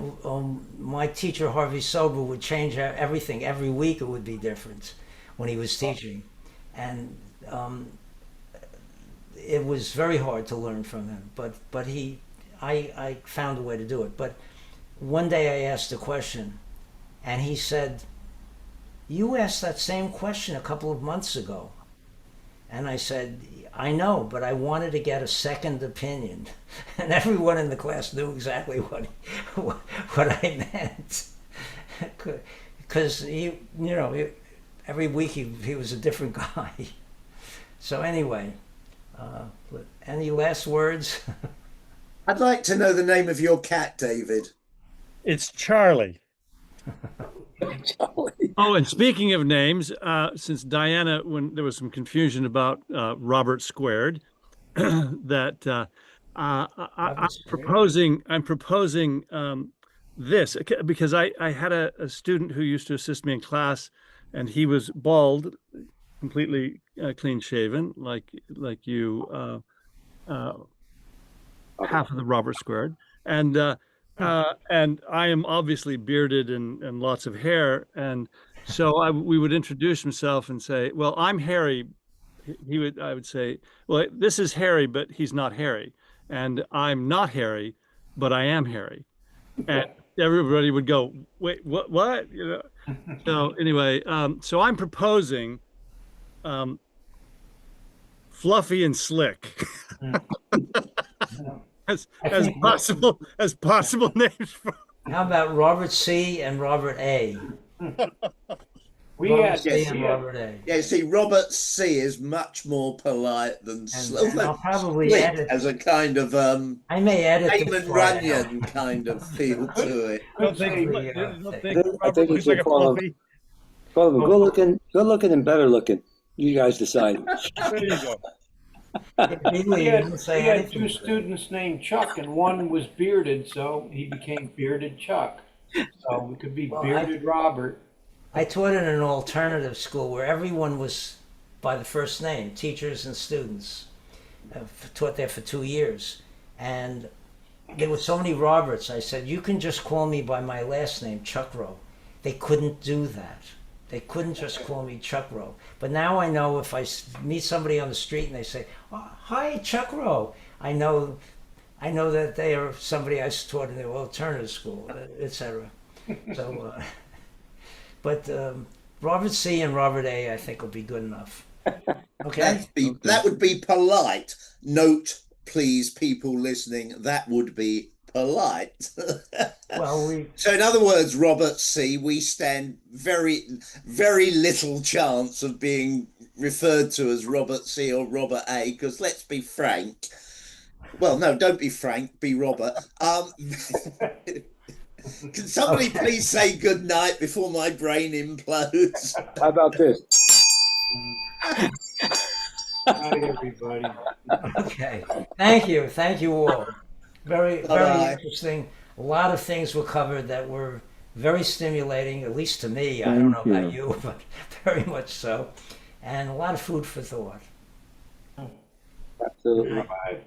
Speaker 1: my teacher, Harvey Sober, would change everything. Every week it would be different when he was teaching. And it was very hard to learn from him. But I found a way to do it. But one day I asked a question, and he said, "You asked that same question a couple of months ago." And I said, "I know, but I wanted to get a second opinion." And everyone in the class knew exactly what I meant. Because every week he was a different guy. So anyway, any last words?
Speaker 7: I'd like to know the name of your cat, David.
Speaker 2: It's Charlie. Oh, and speaking of names, since Diana, when there was some confusion about Robert Squared, that I'm proposing this because I had a student who used to assist me in class, and he was bald, completely clean shaven, like you, half of the Robert Squared, and I am obviously bearded and lots of hair, and so we would introduce himself and say, "Well, I'm Harry." I would say, "Well, this is Harry, but he's not Harry," and "I'm not Harry, but I am Harry," and everybody would go, "Wait, what?" So anyway, so I'm proposing Fluffy and Slick. as possible names for.
Speaker 1: How about Robert C. and Robert A?
Speaker 7: Robert C. Robert C. is much more polite than
Speaker 1: and I'll probably edit
Speaker 7: as a kind of
Speaker 1: I may edit
Speaker 7: Damon Runyon kind of feel to it.
Speaker 2: I
Speaker 10: think you should call him good looking and better looking. You guys decide.
Speaker 2: There you go.
Speaker 3: He had two students named Chuck, and one was bearded, so he became Bearded Chuck. So it could be Bearded Robert.
Speaker 1: I taught in an alternative school where everyone was by the first name, teachers and students. Taught there for 2 years. And there were so many Roberts, I said, "You can just call me by my last name, Chuck Rowe." They couldn't do that. They couldn't just call me Chuck Rowe. But now I know if I meet somebody on the street and they say, "Oh, hi, Chuck Rowe," I know that they are somebody I taught in the alternative school, etc. So, but Robert C. and Robert A. I think will be good enough. Okay.
Speaker 7: That would be polite. Note, please, people listening, that would be polite.
Speaker 1: Well,
Speaker 7: so in other words, Robert C., we stand very, very little chance of being referred to as Robert C. or Robert A., because let's be frank. Well, no, don't be Frank, be Robert. Can somebody please say good night before my brain implodes?
Speaker 10: How about this?
Speaker 3: Hi, everybody.
Speaker 1: Okay. Thank you all. Very interesting. A lot of things were covered that were very stimulating, at least to me. I don't know about you, but very much so. And a lot of food for thought.
Speaker 10: Absolutely.
Speaker 3: Bye.